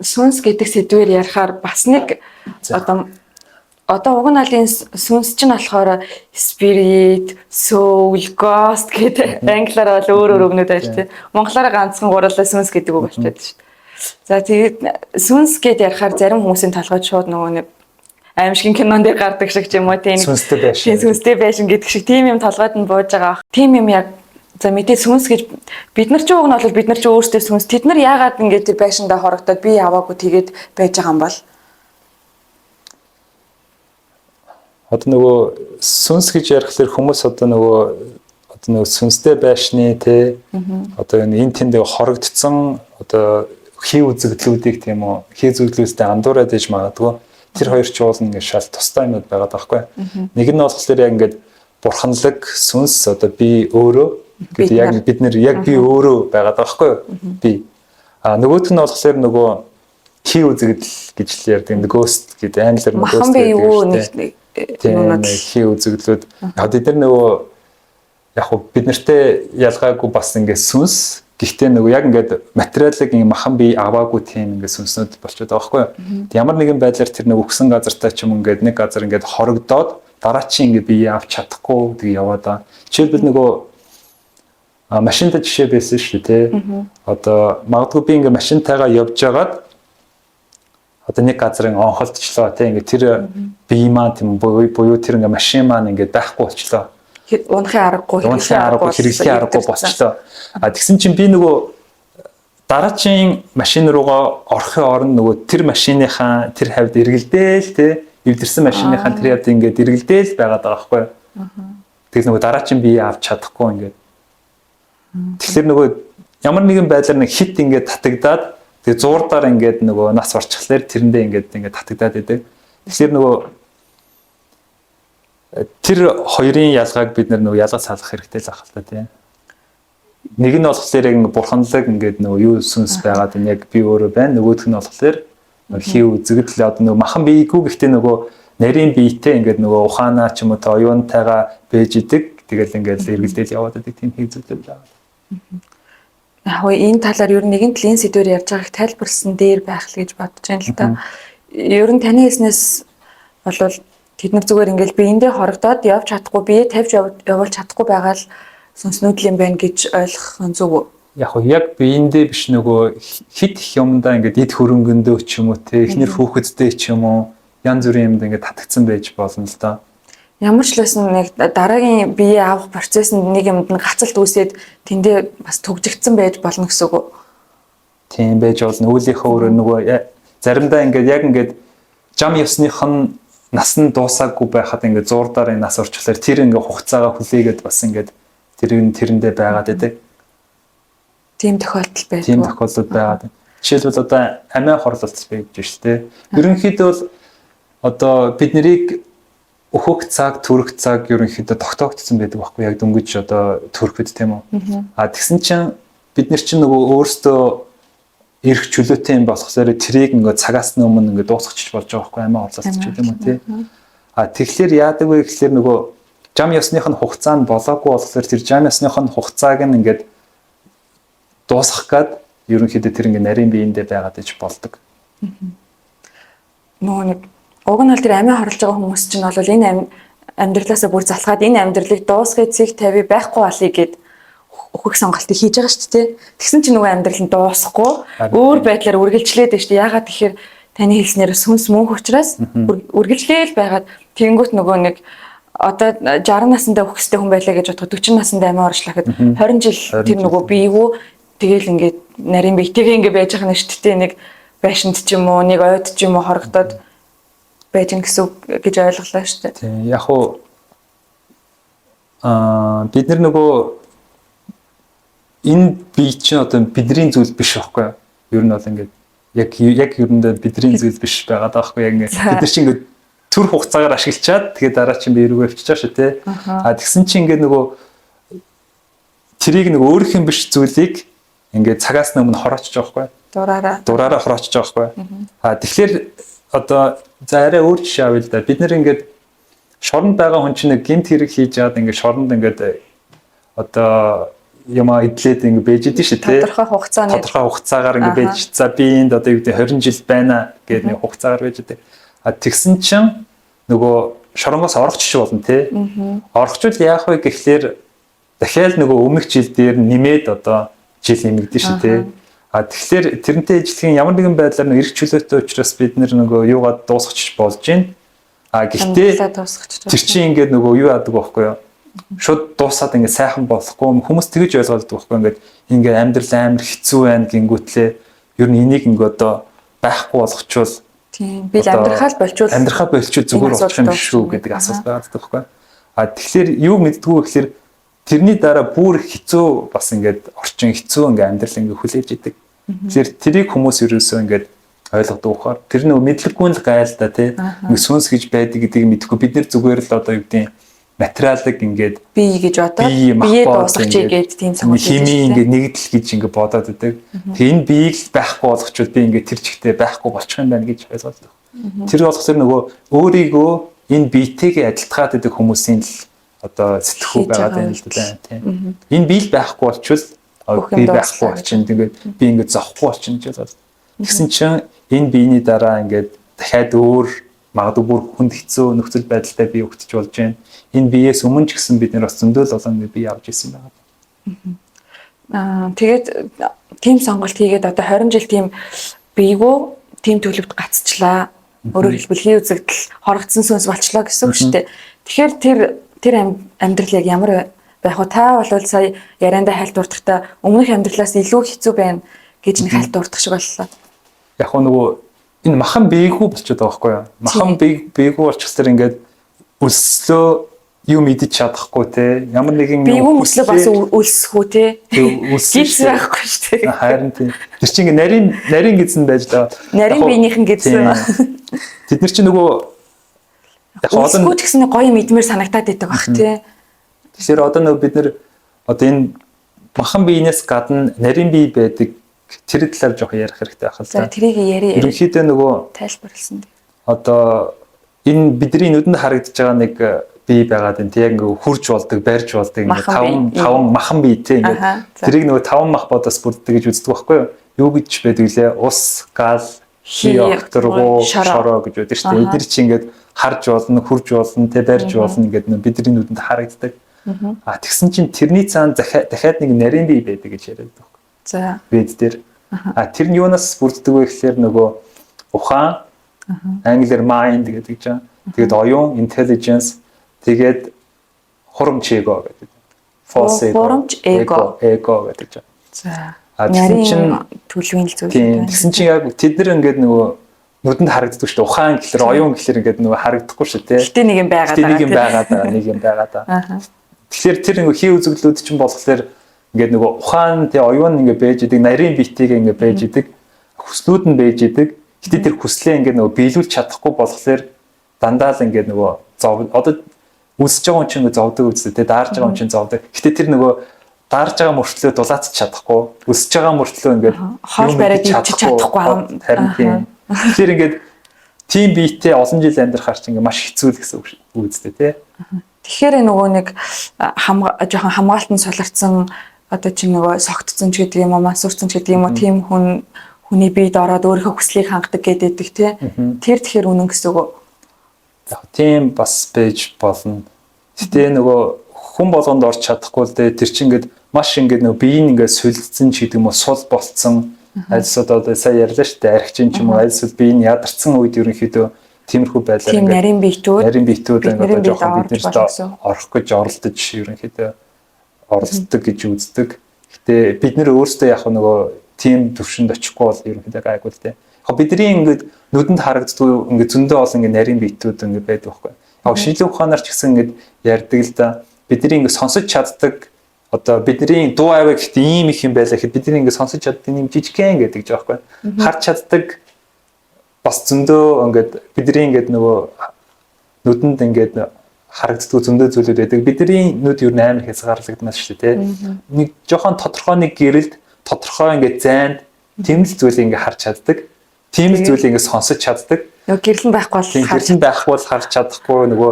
сүнс гэдэг сэдвээр ярихаар бас нэг одоо уг нь алын сүнс чинь болохоор spirit, soul, ghost гэдэг англиар бол өөр өгнөд байж тээ. Монголоор ганцхан гурлаа сүнс гэдэг үг болчиход шүү дээ. За тэгээд сүнс гэдээ ярихаар зарим хүмүүсийн толгойд шууд нөгөө нэг аимшигын кинонд гардаг шиг ч юм уу тийм сүнстэй байшин гэдэг шиг тийм юм толгойд нь бууж байгаа. Тийм юм яг за мэдээ сүнс гэж бид нар ч уг нь бол бид нар ч өөрсдөө сүнс тэд нар яагаад ингэж тэр байшиндаа хорогдоод би яваагүй тэгээд байж байгаа юм бол одоо нөгөө сүнс гэж ярихлаар хүмүүс одоо нөгөө сүнстэй байшны те одоо энэ тэнд хорогдсон одоо хий үзэгдлүүдийг тийм үү хий үзэгдлүүдтэй андуураад иж магадгүй тэр хоёр ч уул ингээд шал тустай юмуд байгаа байхгүй. Нэг нь болохоор яг ингээд бурханлаг сүнс одоо би өөрөө гэдэг яг бид нэр яг би өөрөө байгаад байгаа байхгүй би. Нөгөөх нь болохоор нөгөө хий үзэгдэл гэж л ярьдаг ghost гэдэг англиар нь ghost гэдэг. Тийм хий үзэгдлүүд. Яг эдгээр нөгөө яг бид нартэй ялгаагүй бас ингээд сүнс гэхдээ нөгөө яг ингээд материалыг махан бие аваагүй тийм ингээд сүнснүүд болчиход байгаа байхгүй. Ямар нэгэн байдлаар тэр нэг өгсөн газартаа ч юм ингээд нэг газар ингээд хорогдоод дараа чи ингээд бие авч чадахгүй тийг яваад байгаа. Жишээлбэл нөгөө машинтай жишээ байсан шүү дээ. Одоо магадгүй би ингээд машинтайгаа явж байгаад одоо нэг газрын онхолдчлоо тийм ингээд тэр бие маань тийм буюу тэр ингээд машин маань ингээд байхгүй болчлоо. Унахын аргагүй хэрэглэхийн аргагүй болчлоо. Тэгсэн чинь би нөгөө дараачийн машин руугаа орохын оронд нөгөө тэр машиныхаа тэр хавьд эргэлдээл те эвдэрсэн машиныхаа тэр хавьд ингээд эргэлдээл байгаад байгаа байхгүй. Тэгэл нөгөө дараачийн бие авч чадахгүй ингээд. Тэгэхээр нөгөө ямар нэгэн байдлаар нэг хит ингээд татагдаад тэгээ зуурдаар ингээд нөгөө нас орчихлаар тэрэндээ ингээд татагдаад идэг. Тэгэхээр нөгөө тэр хоёрын ялгааг бид нөгөө ялгаж салгах хэрэгтэй л ахaltaа тийм. Нэг нь болохоор яг бурханлаг ингээд нөгөө юу сүнс байгаад энэ яг би өөрөө байна. Нөгөөх нь болохоор хий үзэгдэл одоо нөгөө махан биегүй гэхдээ нөгөө нарийн биетэй ингээд нөгөө ухаанаа ч юм уу та оюунтайгаа бэж идэг. Тэгэл ингээд эргэлдэл яваад идэг тийм хий үзэгдэл байгаа. Яг энэ талаар ер нь нэгэн талын сэдвээр ярьж байгааг тайлбарлсан дээр байх л гэж бодож байна л да. Ер нь таны хэлснээс бол тэд нар зүгээр ингээл биендээ хорогдоод явж чадахгүй бие тавьж явуулж чадахгүй байгаа л сүнснүүд юм байна гэж ойлгох нь зөв үү? Яг биендээ биш нөгөө хит их юмдаа ингээд эд хөрөнгөндөө ч юм уу те эхнэр хүүхэдтэй ч юм уу янз бүрийн юмд ингээд татагдсан байж болно л да. Ямар ч л байсан нэг дараагийн бие авах процессд нэг юмд нь гацалт үүсээд тэндээ бас төгжигдсэн байж болно гэсэн үг үү? Тийм байж болно. Үүлийнхээ өөрөө нөгөө заримдаа ингээд яг ингээд жам ёсных нь нас нь дуусаагүй байхад ингээд зуурдаар нас орчлоор тэр ингээд хугацаагаа хүлээгээд бас ингээд тэрэндээ байгаад байдаг. Тийм тохиолдол байдаг. Тийм тохиолдол байгаад. Жишээлбэл одоо амиа хорлолт байж шүү дээ. Ерөнхийдөө бол одоо бид нарыг өөхөх цаг, төрөх цаг ерөнхийдөө тогтоогдсон байдаг байхгүй яг дөнгөж одоо төрөхөд тийм үү. Тэгсэн чинь бид нар чинь нөгөө өөрсдөө ирэх чөлөөтэй юм болохоор тэрийг ингээ цагаас өмнө ингээ дуусгачих болж байгаа байхгүй амиа хорлолт ч гэдэг юм уу тий. Тэгэхээр яадаг вэ гэхээр нөгөө жам ёсных нь хугацаа нь болоогүй болохоор тэр жам ёсных нь хугацааг нь ингээд дуусгах гад ерөнхийдөө тэр ингээ нарийн биендээ байгаад иж болдог. Нөгөө нэг уг нь бол тэр амиа хорлож байгаа хүмүүс чинь бол энэ амьдралаасаа бүр залхаад энэ амьдралыг дуусгах цэг тавь байхгүй болъё гэд өөхөх сонголтыг хийж байгаа шүү дээ. Тэгсэн чинь нөгөө амьдрал нь дуусахгүй өөр байдлаар үргэлжлээд байна шүү дээ. Яагаад тэгэхээр таны хэлснээр сүнс мөнх учраас үргэлжлээл байгаад тэнгуут нөгөө нэг одоо 60 наснда өөхстэй хүн байлаа гэж бодоход 40 наснда амиа орчлаа гэхэд 20 жил тэр нөгөө биевүү тэгэл ингээд нарийн биетэйгээ ингээд байж байгаа нь шүү дээ. Нэг байшинд ч юм уу нэг ойд ч юм уу хорогдоод байж гэсэн гэж ойлголоо шүү дээ. Тийм яг уу бид нөгөө энэ бие чинь одоо бидний зүйл биш байхгүй юу? Ер нь бол ингээд яг ерөндөө бидний зүйл биш байгаа даахгүй яг ингээд бид нар чинь ингээд төр хугацаагаар ашиглачаад тэгээд дараа чинь бие рүүгээ авчиж байгаа шүү те. Тэгсэн чинь ингээд нөгөө тэрийг нөгөө өөрийнх нь биш зүйлийг ингээд цагаас өмнө хороочж байгаа байхгүй. Дураараа хороочж байгаа байхгүй. Тэгэхээр одоо за арай өөр жишээ авъя л да. Бид нэр ингээд шоронд байгаа хүн чинь гэмт хэрэг хийж яад ингээд шоронд ингээд одоо яма идлээд ингээд бэж идэв шүү дээ. Тодорхой хугацаагаар ингээд бэж. За би энд одоо юу гэдэг 20 жил байна гэдэг нэг хугацаагаар бэж идэв. Тэгсэн чинь нөгөө шоронгоос орохч болно тий. Орохчул яах вэ гэхлээр дахиад нөгөө өмнөх жил дээр нэмээд одоо жил нэмэгдэн шүү тий. Тэгэхээр тэрнтэй ижилхэн ямар нэгэн байдлаар нэг эрх чөлөөтэй учраас бид нөгөө юугаад дуусгачих болж байна. Гэхдээ тэр чинь ингээд нөгөө юу яадаг байхгүй юу? Шууд дуусаад ингээд сайхан болохгүй хүмүүс тэгэж ойлгодог байхгүй ингээд амьдрал амар хэцүү байна гингүүтлээ ер нь энийг ингээд одоо байхгүй болгочвол тийм би амьдрахаа болчвол зүгээр болох юм шүү гэдэг асуулт байдаг байхгүй. Тэгэхээр юу мэддгүү гэхээр тэрний дараа бүр хэцүү бас ингээд орчин хэцүү ингээд амьдрал ингээд хүлээж идэг. Тэгэхээр тэрийг хүмүүс ерөөсөө ингээд ойлгодог ухаар тэр нэг мэдлэггүй л гайл та тий нэг сүнс гэж байдаг гэдгийг мэдэхгүй бид нэр зүгээр л одоо юу гэдэг материалыг ингээд бие гэж бодоод бие дуусгачих гээд тийм санаа химийн ингээд нэгдэл гэж ингээд бодоод байдаг. Тэгээ энэ биеийг байхгүй болгочвол би ингээд тэр чигтээ байхгүй болчих юм байна гэж ойлгодог. Тэр болохоор нөгөө өөрийгөө энэ биетэйгээ адилтгаад байдаг хүмүүсийн л одоо сэтгхүү байгаад байна л да тийм. Энэ бие л байхгүй болчвол би байхгүй болчихно. Тэгээд би ингээд зовхгүй болчихно гэж боддог. Тэгсэн чинь энэ биений дараа ингээд дахиад өөр магадгүй бүр хүнд хэцүү нөхцөл байдалтай бие өгтөж болж байна. Энэ биеэс өмнө ч гэсэн бид нэр бас зөндөл олон бие авч ирсэн байгаа. Тэгээд тийм сонголт хийгээд одоо 20 жил тийм биегөө тийм төлөвт гацчлаа. Өөрөөр хэлбэл хий үзэгдэл хорогдсон сүнс болчлоо гэсэн үг шүү дээ. Тэгэхээр тэр амьдрал яг ямар байх вэ? Та бол сая яриандаа хальт урдахтаа өмнөх амьдралаас илүү хэцүү байна гэж нэг хальт урдах шиг боллоо. Яг нөгөө энэ махан биегүү болчиход байгаа байхгүй юу? Махан биегүү болчихсоор ингээд өслөө юу мэдэж чадахгүй те ямар нэгэн биегүү өслөө бас өлсөхгүй те гиз байхгүй шүү дээ. Харин тийм. Тэр чинь ингээд нарийн гизэн байж байгаа. Нарийн биенийхэн гизэн. Тэд нар чинь нөгөө өлсөхгүй ч гэсэн гоё мэдмээр санагтаад байдаг бах те. Тэгэхээр одоо нөгөө бид нар одоо энэ махан биенээс гадна нарийн бие байдаг тэр талаар жоох ярих хэрэгтэй байх л да. За тэрийг яриа. Ерөнхийдөө нөгөө тайлбарласан. Одоо энэ бидний нүдэнд харагдаж байгаа нэг бие байгаад энэ яг ингээ хурж болдог, барьж болдог ингээ таван махан бие тийм ингээ тэрийг нөгөө таван мах бодос бүрддэг гэж үздэг байхгүй юу? Юу гэж байдаг лээ? Ус, гал, хий, дургу, шороо гэж байдаг шүү дээ. Эдгээр чи ингээд харж болно, хурж болно, тэ барьж болно ингээд бидний нүдэнд харагддаг. Тэгсэн чинь тэрний цаана дахиад нэг нарийн бие байдаг гэж яриад байгаа. За. Бид дээр. Тэр нь юунаас бүрддэг вэ гэхээр нөгөө ухаан, англиар mind гэдэг чинь. Тэгээд оюун, intelligence, тэгээд хурамч эго гэдэг. False ego. Хурамч эго гэдэг чинь. За. Тэгсэн чинь төлөвийн л зүйл байна. Тэгсэн чинь яг тэд нар ингээд нөгөө нүдэнд харагддаг шүү дээ. Ухаан гэхэлэр оюун гэхэлэр ингээд нөгөө харагдахгүй шүү дээ. Гэтэ нэг юм байгаад байгаа. Тэгэхээр тэр нөгөө хий үзэгдлүүд чинь болохоор ингээд нөгөө ухаан тий оюун ингээд байж идэг, нарийн биетийг ингээд байж идэг, хүслүүд нь байж идэг. Гэтэ тэр хүслээ ингээд нөгөө биелүүлж чадахгүй болохоор дандаа л ингээд нөгөө одоо үсэж байгаа хүн чинь ингээд зовдөг үстэй тий даарж байгаа хүн чинь зовдөг. Гэтэ тэр нөгөө даарж байгаа мөртлөө дулаацч чадахгүй, үсэж байгаа мөртлөө ингээд хоол бариад чадахгүй харин тийм. Тэгэхээр ингээд тийм биетэй олон жил амьдрахаар чинь ингээд маш хэцүү л гэсэн үг үстэй тий. Тэгэхээр нөгөө нэг жоохон хамгаалтанд суларсан одоо чи нөгөө согтцсон ч гэдэг юм уу, мансуурсан ч гэдэг юм уу, тийм хүний биед ороод өөрийнхөө хүслийг хангадаг гэдэг тий. Тэр тэгэхээр үнэн гэсэн үг. Тийм бас байж болно. Гэтэ нөгөө хүн болгонд орч чадахгүй л дээ. Тэр чинь ингээд маш ингээд нөгөө биеийн ингээд сүлдсэн ч гэдэг юм уу, сул болцсон. Альсууд одоо сая ярьлаа шүү дээ. Архичин ч юм уу, альсууд биеийн ядарсан үед ерөнхийдөө тиймэрхүү байлаа ингээд нарийн биетүүд ингээд жоохон бид нэрт орох гэж оролдож ерөнхийдөө оролддог гэж үздэг. Гэтэ бид нэр өөрсдөө яг нөгөө тийм төвшөнд очихгүй бол ерөнхийдөө гайгүй л дээ. Яг бидний ингээд нүдэнд харагддаг ингээд зөндөө олон ингээд нарийн биетүүд ингээд байдаг байхгүй. Яг шинжлэх ухаанаар ч гэсэн ингээд ярьдаг л да. Бидний ингээд сонсож чаддаг одоо бидний дуу аваа гэхдээ ийм их юм байлаа гэхэд бидний ингээд сонсож чаддаг юм жижигхэн гэдэг ч байхгүй. Харж чаддаг бас зөндөө ингээд бидний ингээд нөгөө нүдэнд ингээд харагддаг зөндөө зүйлүүд байдаг. Бидний нүд юу амар хязгаарлагдмаас шүү дээ. Нэг жоохон тодорхой нэг гэрэлд тодорхой ингээд зайд тийм л зүйлийг ингээд харж чаддаг. Тийм л зүйлийг ингээд сонсож чаддаг. Нөгөө гэрэл нь байхгүй бол Гэрэл нь байхгүй бол харж чадахгүй нөгөө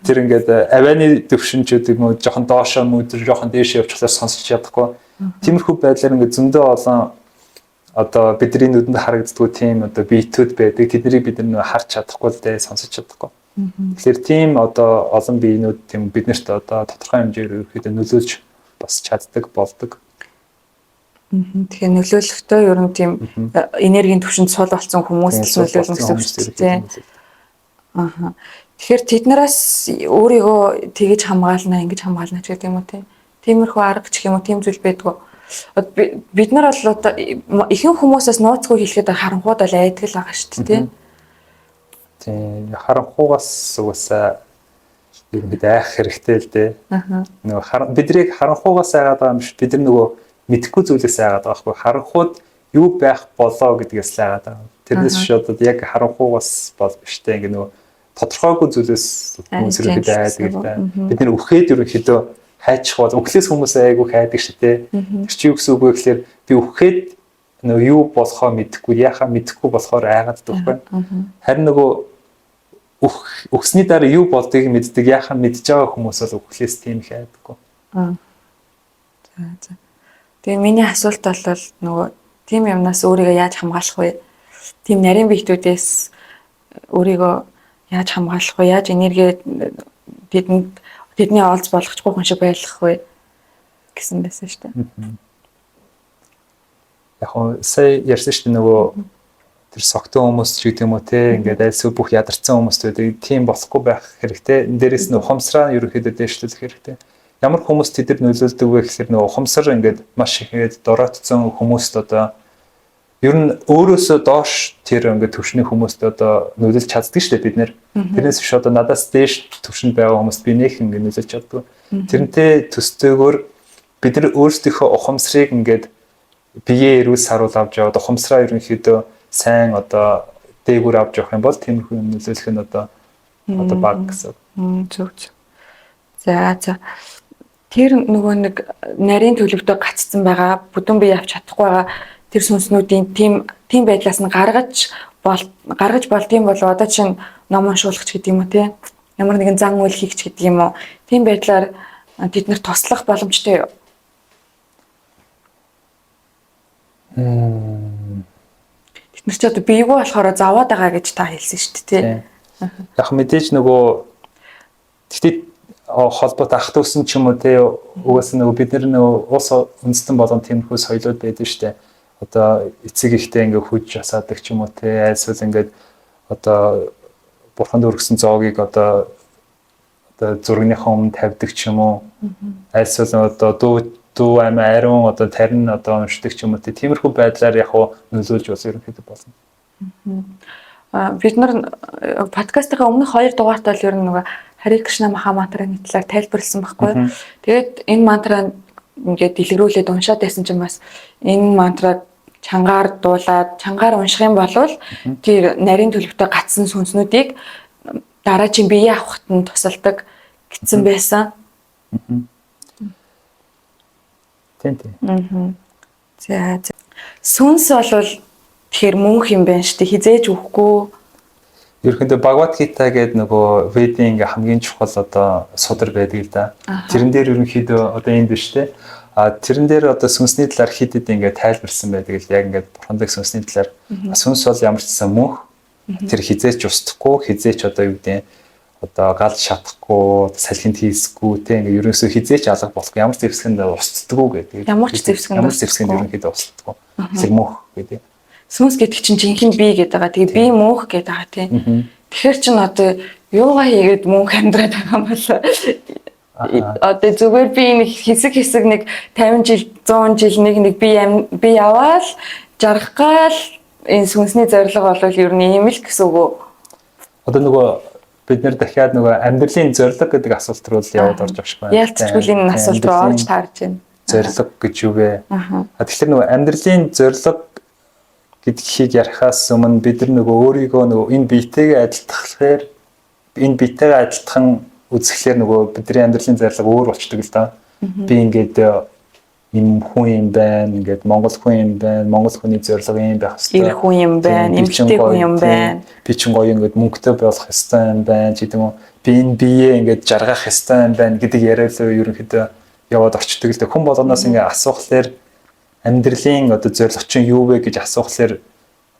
тэр ингээд авианы төвшинчүүд юм уу жоохон доошоо мөдөр жоохон дээш явчихлаа сонсож чадахгүй. Тиймэрхүү байдлаар ингээд зөндөө олон одоо бидний нүдэнд харагддгүй тийм одоо биетүүд байдаг. Тэднийг бид нөө харж чадахгүй л дээ, сонсож чадахгүй. Тэгэхээр тийм одоо олон биенүүд тийм биднэрт одоо тодорхой хэмжээр ерөөхдөө нөлөөлж бас чаддаг болдог. Тэгэхээр нөлөөлөхдөө ер нь тийм энергийн түвшинд сул болсон хүмүүст нөлөөлнө гэсэн үг шүү дээ. Аа. Тэгэхээр тэднээс өөрийгөө тэгж хамгаална, ингэж хамгаална ч гэдэг юм уу тийм. Тиймэрхүү арга ч юм уу тийм зүйл байдгүй. Бид нар бол одоо ихэнх хүмүүсээс нууцгүй хэлэхэд харанхууд бол айдаг л байгаа шүү дээ. Тийм харанхуугаас угаасаа ерөнхийдөө айх хэрэгтэй л дээ. Нөгөө биднийг харанхуугаас айгаад байгаа юм биш. Бид нар нөгөө мэдхгүй зүйлээс айгаад байгаа байхгүй. Харанхууд юу байх болоо гэдгээс л айгаад байгаа. Тэрнээс шууд яг харанхуугаас бол биштэй ингээ нөгөө тодорхойгүй зүйлээс хүмүүс ерөнхийдөө айдаг л да. Бид нар үхээд ерөнхийдөө хайчих бол өглөөс хүмүүс айгүй хайдаг шүү дээ. Тэр чи юу гэсэн үг вэ гэхээр би үхээд нөгөө юу болохоо мэдэхгүй, яхаа мэдэхгүй болохоор айгаад дургүй. Харин нөгөө өгсний дараа юу болдгийг мэддэг, яхаа мэдж байгаа хүмүүс бол өглөөс тийм их айдаггүй. За. Тэгээ миний асуулт бол нөгөө тийм юмнаас өөрийгөө яаж хамгаалах вэ? Тийм нарийн биетүүдээс өөрийгөө яаж хамгаалах вэ? Яаж энерги тэдний олз болгохгүй хүн шиг байлгах вэ гэсэн байсан шүү дээ. Яг нь сая ярьсан шүү дээ нөгөө тэр согтон хүмүүс ч гэдэг юм уу те ингээд альсгүй бүх ядарсан хүмүүст байдаг. Тийм болохгүй байх хэрэгтэй. Энэ дээрээс нь ухамсараа ерөөхдөө дэвшлүүлэх хэрэгтэй. Ямар хүмүүс тэд нар нөлөөлдөг вэ гэхээр нөгөө ухамсар ингээд маш ихэд дороотцсон хүмүүст одоо ер нь өөрөөсөө доош тэр ингээд төвшний хүмүүст одоо нөлөөлж чаддаг шүү дээ бид нэр. Тэрнээс биш одоо надаас дээш төвшөнд байгаа хүмүүст би нэг ингээд нөлөөлж чаддаг. Тэрнтэй төстэйгээр бид нар өөрсдийнхөө ухамсарыг ингээд биеэ эрүүл саруул авч яваад ухамсараа ерөнхийдөө сайн одоо дээгүүр авч явах юм бол тиймэрхүү юм нөлөөлөх нь одоо баг гэсэн. Зөв. За. Тэр нөгөө нэг нарийн төлөвтөө гаццсан байгаа бүдүүн бие авч чадахгүй байгаа тэр сүнснүүдийн тийм байдлаас нь гаргаж болдгийм бол одоо чинь ном уншуулах ч гэдэг юм уу те ямар нэгэн зан үйл хийх ч гэдэг юм уу тийм байдлаар тэд нар туслах боломжтой юу? Тэд нар ч одоо биегүй болохоор заваад байгаа гэж та хэлсэн шүү дээ те. Яг мэдээж нөгөө тэгтээ холбоотой ах дүүсэн ч юм уу те угаасаа нөгөө бид нар нөгөө улс үндэстэн болон тиймэрхүү соёлууд байдаг шүү дээ. Одоо эцэг ихтэй ингээ хүж асаадаг ч юм уу те айлсвал ингээд одоо бурханд өргөсөн зоогийг одоо зургийнхаа өмнө тавьдаг ч юм уу айлсвал одоо дүү амь ариун одоо тарин одоо уншдаг ч юм уу те тиймэрхүү байдлаар яг нөлөөлж бас ерөнхийдөө болно. Бид нар подкастын өмнөх 2 дугаарт бол ер нь нөгөө Хари Кришна Махамантраны талаар тайлбарласан байхгүй. Тэгээд энэ мантраа ингээд дэлгэрүүлээд уншаад байсан чинь бас энэ мантраг чангаар дуулаад чангаар унших юм бол тэр нарийн төлөвтэй гацсан сүнснүүдийг дараачийн бие авахт нь тусалдаг гэсэн байсан. Тийм. За. Сүнс бол тэгэхээр мөнх юм байна шүү дээ. Хизээж үхгүй. Ерөнхийдөө Бхагавад Гита гэдэг нөгөө Ведийн хамгийн чухал одоо судар байдаг л да. Тэрэн дээр ерөнхийдөө одоо энд биш те. Тэрэн дээр одоо сүнсний талаар хэд ингээд тайлбарсан байдаг л яг ингээд бурхандаг сүнсний талаар сүнс бол ямар ч сан мөнх тэр хизээч устдахгүй хизээч одоо юу гэдэг одоо гал шатахгүй салхинд хийсгүй те ингээд ерөөсөө хизээч алга болохгүй ямар ч зэвсгэнд устддаггүй гэдэг. Ямар ч зэвсгэнд ерөнхийдөө устддаггүй. Зэрэг мөнх гэдэг. Сүнс гэдэг чинь жинхэнэ бие гэдэг байгаа. Тэгээ бие мөнх гэдэг байгаа тийм. Тэгэхээр чин одоо юугаа хийгээд мөнх амьдраад байгаа юм бол одоо зүгээр би нэг хэсэг нэг 50 жил 100 жил нэг би яваал жаргахгаал энэ сүнсний зорилго бол ер нь ийм л гэсэн үг. Одоо нөгөө бид нэр дахиад нөгөө амьдралын зорилго гэдэг асуулт руу л яваад орж байгаа юм байна. Ялцчгүй энэ асуулт руу орж таарж байна. Зорилго гэж юу вэ? Тэгэхээр нөгөө амьдралын зорилго гэдгийг ярихаас өмнө бид нар нөгөө өөрийгөө нөгөө энэ биетэйгээ адилтгахлаар энэ биетэйгээ адилтхан үзэхлээр нөгөө бидний амьдралын зорилго өөр болчдөг л да. Би ингээд юм хүн юм байна, ингээд Монгол хүн юм байна, Монгол хүний зорилго юм байх хэрэгтэй. Ир хүн юм байна, эмэгтэй хүн юм байна. Би чинь гоё ингээд мөнгөтэй болох хэрэгтэй юм байна ч гэдэг юм уу. Би энэ биеэ ингээд жаргах хэрэгтэй юм байна гэдэг яриалаа ерөнхийдөө яваад орчдөг л дээ. Хүн болгоноос ингээд асуухлаар амьдралын одоо зорилго чинь юу вэ гэж асуухлаар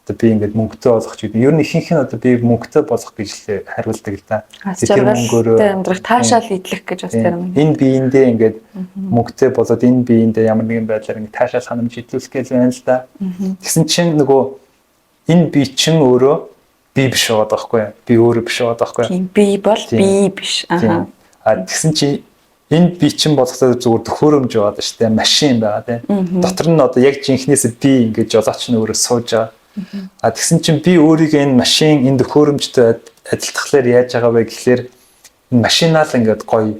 одоо би ингээд мөнгөтэй болох ч гэдэг. Ер нь ихэнх нь одоо би мөнгөтэй болох гэж л хариулдаг л да. Тэр мөнгөөрөө амьдрах таашаал идэх гэж бас тэр юм. Энэ биеиндээ ингээд мөнгөтэй болоод энэ биеиндээ ямар нэгэн байдлаар ингээд таашаал ханамж идүүлэх гэж байна л да. Тэгсэн чинь нөгөө энэ бие чинь өөрөө би биш байгаа байхгүй юу? Би өөрөө биш байгаа байхгүй юу? Тийм би бол би биш. Аа. Тэгсэн чинь энэ бие чинь болохоо зүгээр төхөөрөмж байгаа шүү дээ. Машин байгаа тийм. Дотор нь одоо яг жинхнээс би ингээд жолооч нь өөрөө сууж байгаа. Тэгсэн чинь би өөрийгөө энэ машин энэ төхөөрөмжтэй адилтгахлаар яаж байгаа вэ гэхлээр энэ машинаал ингээд гоё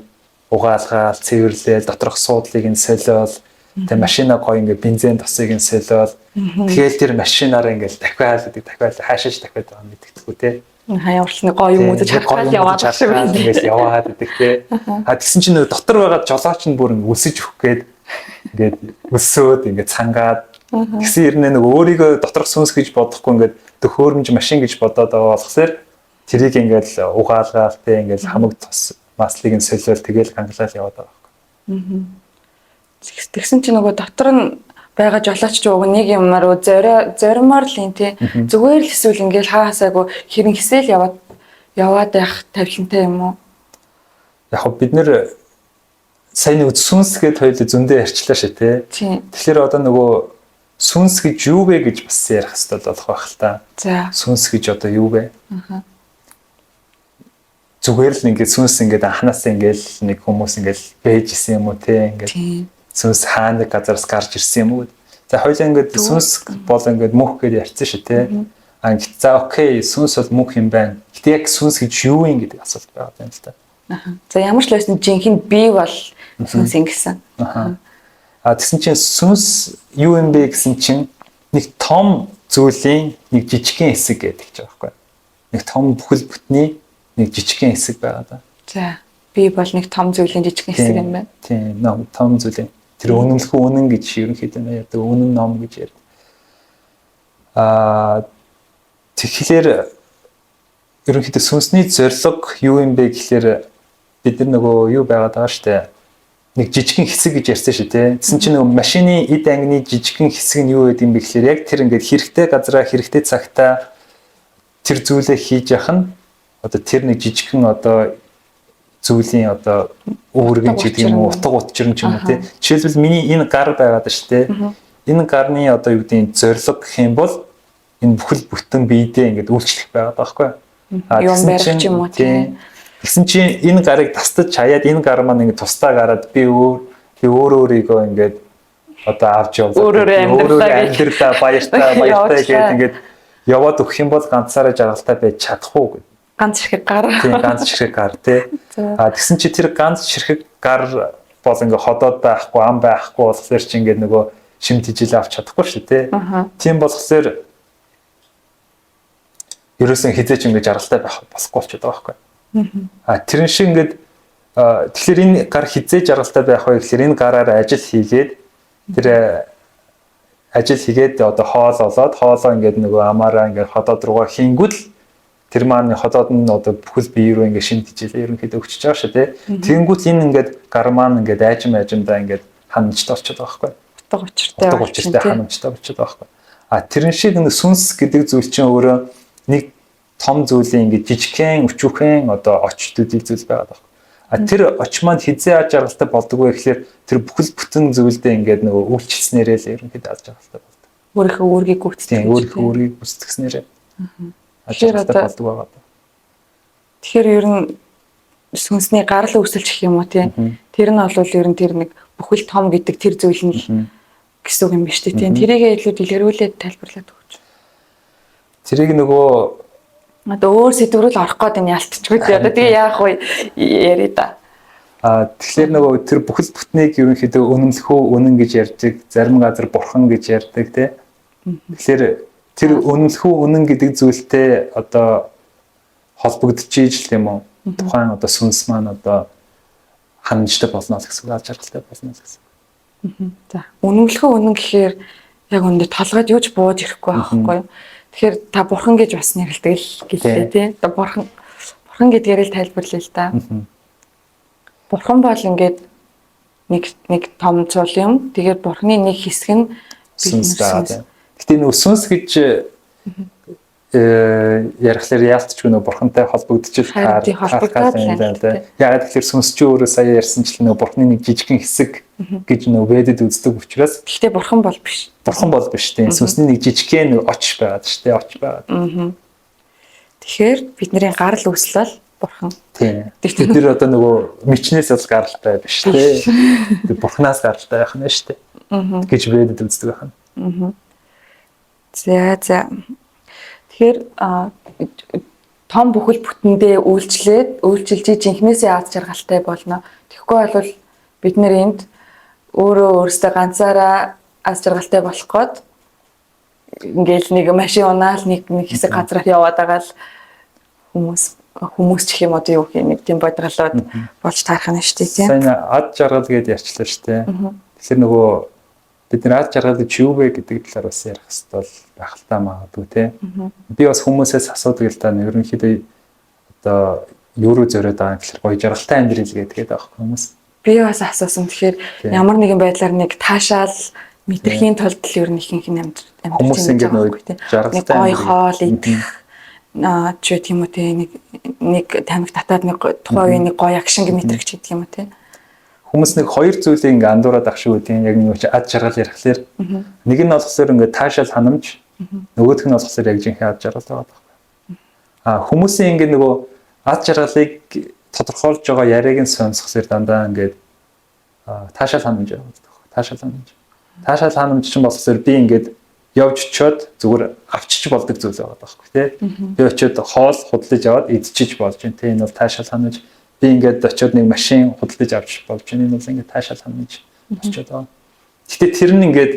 угаалгаал, цэвэрлээл, доторх суудлыг нь солиол, тэгээ машина гоё ингээд бензин тосыг нь солиол. Тэгээл тэр машинаараа ингээд дахиад хаашаач дахиад байгаа мэдгэдэггүй те. Хаяурсны гоё юм үзэж харахад яваад шиг байна. Ингээд яваад идэх те. Тэгсэн чинь дотор байгаа жолооч нь бүр өсөж өгөх гээд ингээд өсөөд ингээд цангаад гэсэн ирнэ нэг өөрийгөө доторх сүнс гэж бодохгүй ингээд төхөөрөмж машин гэж бодоод байгаа болохоор тэрийг ингээд угаалгаалтай ингээд хамаг тос маслыг нь солиол тэгэл хангалал яваад байгаа байхгүй. Тэгсэн чинь нөгөө дотор нь байгаа жолооч ч уг нэг юмар зоримоор л юм тий. Зүгээр л эсвэл ингээд хаасаагүй хэрэн хэсэл яваад байх тавилантай юм уу? Яг бид нэр сайн нэг сүнс гэд хоёул зөндөө ярьчлаа шээ тий. Тэгэхээр одоо нөгөө сүнс гэж юу вэ гэж бас ярих хэрэгтэй болох байх л та. За. Сүнс гэж одоо юу вэ? Зүгээр л ингээд сүнс ингээд анханаас ингээд нэг хүмүүс ингээд бэж исэн юм уу те ингээд сүнс хаана газараас гарч ирсэн юм уу? За хоёул ингээд сүнс бол ингээд мөнх гэж ярьсан шүү те. Ингээд за окей сүнс бол мөнх юм байна. Гэтэ яг сүнс гэж юу вэ гэдэг асуулт байгаа юм л та. За ямар ч л байсан жинхэнэ би бол сүнс ингэсэн. Тэгсэн чинь сүнс юу юм бэ гэсэн чинь нэг том зүйлийн нэг жижигхэн хэсэг гэдэг ч байгаа байхгүй. Нэг том бүхэл бүтний нэг жижигхэн хэсэг байгаа да. За. Би бол нэг том зүйлийн жижигхэн хэсэг юм байна. Тийм, том зүйлийн. Тэр үнэмлэхүү үнэн гэж ерөнхийдөө ярьдаг. Үнэн ном гэж ярьдаг. Тэгэхээр ерөнхийдөө сүнсний зорилго юу юм бэ гэхлээр бид нар нөгөө юу байгаад байгаа штэ. Нэг жижигхэн хэсэг гэж ярьсан шүү дээ. Тэсэн чинь нөгөө машины эд ангины жижигхэн хэсэг нь юу гэдэг юм бэ гэхээр яг тэр ингээд хэрэгтэй газараа хэрэгтэй цагтаа тэр зүйлээ хийж явах нь одоо тэр нэг жижигхэн одоо зүйлийн одоо үүргэн ч гэдэг юм уу утга учир ч юм уу тий. Жишээлбэл миний энэ гар байгаад шүү дээ. Энэ гарны одоо юу гэдэг зорилго гэх юм бол энэ бүхэл бүтэн биедээ ингээд үйлчлэх байгаад байгаа байхгүй. Юм барих ч юм уу тий. Тэгсэн чинь энэ гарыг тастаж хаяад энэ гар маань ингээд тустаа гараад би өөрийгөө ингээд одоо авч явуулаад амьдралаа баяртай гэдэг ингээд яваад өгөх юм бол ганцаараа жаргалтай байж чадахгүй гэдэг. Ганц ширхэг гар. Тийм ганц ширхэг гар тий. Тэгсэн чи тэр ганц ширхэг гар бол ингээд ходоод байхгүй ам байхгүй болохоор чи ингээд нөгөө шим тижил авч чадахгүй шүү тий. Тийм болохоор ерөөсөн хизээч ингээд жаргалтай байх болохгүй болчиход байгаа байхгүй. Тэрэн шиг ингээд тэгэхээр энэ гар хизээ жаргалтай байх вэ гэхээр энэ гараар ажил хийгээд тэр ажил хийгээд одоо хоолоо ингээд нөгөө амаараа ингээд ходоод руугаа хийнгүүт л тэр маань ходоод нь одоо бүхэл бие рүү ингээд шимтэж илээ ерөнхийдөө өгчөж байгаа шүү тий. Тэнгүүт энэ ингээд гар маань ингээд аажимдаа ингээд ханамжтай болчиход байгаа байхгүй. Утга учиртай ханамжтай болчиход байгаа байхгүй. Тэрэн шиг нэг сүнс гэдэг зүйл чинь өөрөө нэг том зүйлийн ингээд жижигхэн өчүүхэн одоо оч төдий зүйл байгаад байна. Тэр оч маань хизээ аж аргалтай болдог вэ гэхээр тэр бүхэл бүтэн зүйлдээ ингээд нөгөө үйлчлснээрээ л ерөнхийдөө аж аргалтай болдог. Өөрийнхөө үүргийг гүйцэтгэх. Өөрийнхөө үүргийг гүйцэтгснээрээ аж аргалтай болдог байгаа. Тэгэхээр ер нь сүнсний гарал үүсэлч гэх юм уу тий. Тэр нь бол ер нь тэр нэг бүхэл том гэдэг тэр зүйл нь гэсэн үг юм биш тий. Тэрийгээ илүү дэлгэрүүлээд тайлбарлаад өгч. Тэрийг нөгөө одоо өөр сэдврүүл орох гээд энэ ялтчгүй тий. Одоо тэгээ яах вэ яри да. Тэгэхээр нөгөө тэр бүхэл бүтнийг ерөнхийдөө үнэмлэхүү үнэн гэж ярьдаг, зарим газар бурхан гэж ярьдаг тий. Тэгэхээр тэр үнэмлэхүү үнэн гэдэг зүйлтэй одоо холбогдож ийж л юм уу? Тухайн одоо сүнс маань одоо ханамжтай болно л гэсэн үг, аж аргалтай болно л гэсэн. За үнэмлэхөө үнэн гэхээр яг үүндээ толгойд юу ч бууж ирэхгүй байхгүй юу. Тэгэхээр та бурхан гэж бас нэрлэдэг л гэлээ тий. Одоо бурхан гэдгээр л тайлбарлая л да. Бурхан бол ингээд нэг том цул юм. Тэгээд бурханы нэг хэсэг нь сүнс байгаа. Гэтэ нөгөө сүнс гэж ярихлаар яалтчгүй нөгөө бурхантай холбогдчих холбогдоод байна. Яагаад тэгэхээр сүнс чи өөрөө сая ярьсанчлан нөгөө бурханы нэг жижигхэн хэсэг гэж нөгөө ведэд үздэг учраас. Гэхдээ бурхан бол биш. Бурхан бол биш тийм. Сүнсний нэг жижигхэн оч байгаад шүү дээ. Оч байгаад. Тэгэхээр бидний гарал үүслэл бурхан. Тийм. Бид нэр одоо нөгөө мичнээс бол гаралтай биш тийм. Бурханаас гаралтай байх нь шүү дээ. Гэж ведэд үздэг байх нь. За. Тэгэхээр том бүхэл бүтэндээ үйлчилж жинхнээсээ аз жаргалтай болно. Тэгэхгүй бол бид нэр энд өөрөөсөө ганцаараа аз жаргалтай болох гээд ингээл нэг машин унаал нэг хэсэг газараар яваад байгаа л хүмүүс ч юм одоо юу гэх юм нэг тийм бодгалууд болж таарах нь шүү дээ тийм. Сайн аз жаргал гэдээ ярьчлаа шүү дээ. Тэгэхээр нөгөө бид нар аз жаргал гэж юу вэ гэдэг талаар бас ярих хэрэгтэй бол ахалтай магадгүй тийм. Би бас хүмүүсээс асуудаг л да ерөнхийдөө одоо юу руу зориод байгаа юм гэхээр гоё жаргалтай амьдрал гэдэг байгаа хүмүүс. Би бас асуусан. Тэгэхээр ямар нэгэн байдлаар нэг таашаал мэдрэхийн тулд л ер нь ихэнх нь амьдрал хүмүүс ингэ нэг жаргалтай гоё хоол идэх ч гэх юм уу тийм нэг тамиг татаад нэг тухайн үеийн нэг гоё акшн мэдрэгч гэдэг юм уу тийм. Хүмүүс нэг хоёр зүйлийг ингээ андуураад ах шүү тийм яг нэг аз жаргал ярихлаар нэг нь болохоор ингээ таашаал ханамж нөгөөх нь болохоор яг жинхэнэ аз жаргал байгаа байхгүй. Хүмүүсийн ингээ нөгөө аз жаргалыг тодорхойлж байгаа яриаг нь сонсохлоор дандаа ингээ таашаал ханамж байгаа. Таашаал ханамж чинь болохоор би ингээ явж очиод зүгээр авчиж болдог зүйл байгаа байхгүй тийм. Би очиод хоол худалдаж аваад идчихэж болж байна тийм. Энэ бол таашаал ханамж. Би ингээд очиод нэг машин худалдаж авч болж байна. Энэ бол ингээд таашаал ханамж болчиход байгаа. Гэтэ тэр нь ингээд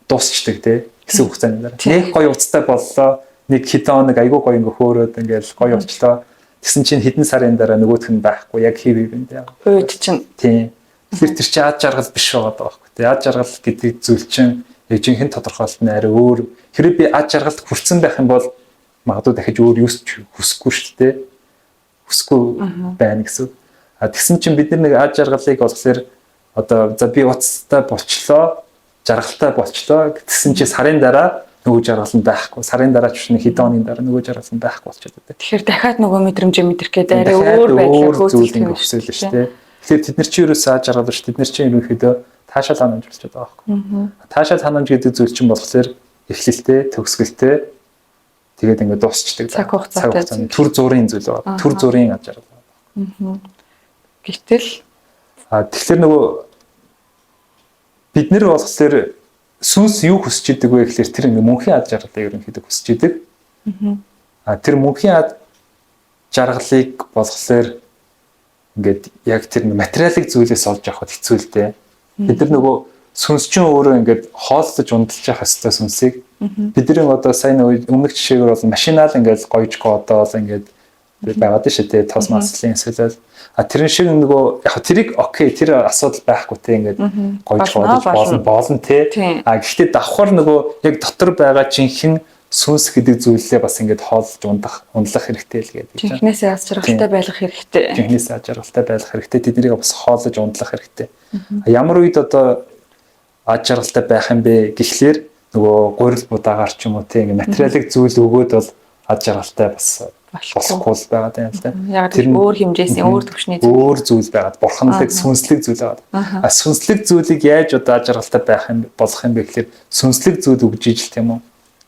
дуусчдаг тий. Хэсэг хугацааны дараа. Нэг гоё уцтай боллоо. Нэг хэдэн хоног айгүй гоё ингээд хөөрөөд ингээд гоё болчлоо. Тэгсэн чинь хэдэн сарын дараа нөгөөх нь байхгүй. Яг хэв юм дээ. Үед чинь тий. Тэр чинь аз жаргал биш байгаа байхгүй. Тий. Аз жаргал гэдэг зүйл чинь яг жинхэнэ тодорхойлолт нь арай өөр. Хэрэв би аз жаргалд хүрсэн байх юм бол магадгүй дахиж өөр юус ч хүсэхгүй шүү дээ. Хүсэхгүй байна гэсэн. Тэгсэн чинь бид нэг аз жаргалыг болохоор одоо за би уцтай болчлоо, жаргалтай болчлоо гэсэн чинь сарын дараа нөгөө жаргал нь байхгүй. Сарын дараа ч нэг хэдэн хоногийн дараа нөгөө жаргал нь байхгүй болчиход байна. Тэгэхээр дахиад нөгөө мэдрэмжээ мэдрэх гэдэг арай өөр байдлаар хөөцөлдөг юм шүү дээ. Тэгэхээр тэд нар чи ерөөсөө аз жаргал биш. Тэд нар чи ерөнхийдөө таашаал ханамж болчиход байгаа байхгүй. Таашаал ханамж гэдэг зүйл чинь болохоор эхлэлтэй, төгсгөлтэй тэгээд ингээд дуусчдаг. Цаг хугацаатай төр зургийн зүйл байна. Төр зургийн аз жаргал байна. Гэтэл тэгэхээр нөгөө бид нэр болохоор сүнс юу хүсэж идэг вэ гэхээр тэр ингээд мөнхийн аз жаргалыг ерөнхийдөө хүсэж идэг. Тэр мөнхийн аз жаргалыг болохоор ингээд яг тэр материалын зүйлээс олж авахд хэцүү л дээ. Бид нар нөгөө сүнс чинь өөрөө ингээд хооллож ундалж явах хэвээр сүнсийг бидний одоо сайн өмнөх жишээгээр бол машинаал ингээд гоёж одоо бол ингээд байгаад шүү дээ тос маслын эсвэл тэрэн шиг нөгөө яг тэрийг окей тэр асуудал байхгүй те ингээд гоёж болно те гэхдээ давхар нөгөө яг дотор байгаа жинхэнэ сүнс гэдэг зүйлээ бас ингээд хооллож ундлах хэрэгтэй л гэдэг. Жинхнээсээ аз жаргалтай байх хэрэгтэй. Жинхнээсээ аз жаргалтай байх хэрэгтэй. Тэднийг бас хооллож ундлах хэрэгтэй. Ямар үед одоо аз жаргалтай байх юм бэ гэхлээр нөгөө гурил будаагаар ч юм уу тийм материалын зүйл өгөөд бол аз жаргалтай бас болохгүй байгаад байна л да. Яг тэр өөр хэмжээсийн өөр төвшний өөр зүйл байгаад бурханлаг сүнслэг зүйл байгаад. Сүнслэг зүйлийг яаж одоо аз жаргалтай байх юм болох юм бэ гэхлээр сүнслэг зүйл өгж ижил тийм үү?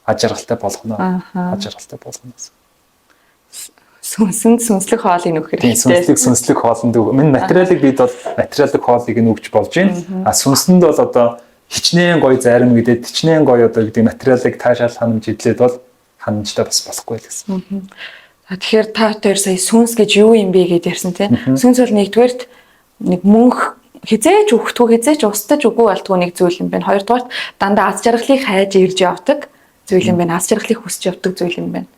Аз жаргалтай болгоно. Аз жаргалтай болгоно. Сүнслэг хоолыг нөх хэрэгтэй. Сүнслэг хоолнд минь материалыг бид бол материалын хоолыг нь өгч болж байна. Сүнсэнд бол одоо хичнээн гоё зарим гэдэг хичнээн гоё одоо гэдэг материалыг таашаал ханамж идлээд бол ханамжтай бас болохгүй л гэсэн. Тэгэхээр та хоёр сая сүнс гэж юу юм бэ гэдээ ярьсан тийм. Сүнс бол нэгдүгээрт нэг мөнх хизээж өгөхгүй хизээж устдаж үгүй болтгүй нэг зүйл юм байна. Хоёрдугаарт дандаа аз жаргалыг хайж ирж явдаг зүйл юм байна. Аз жаргалыг хүсэж явдаг зүйл юм байна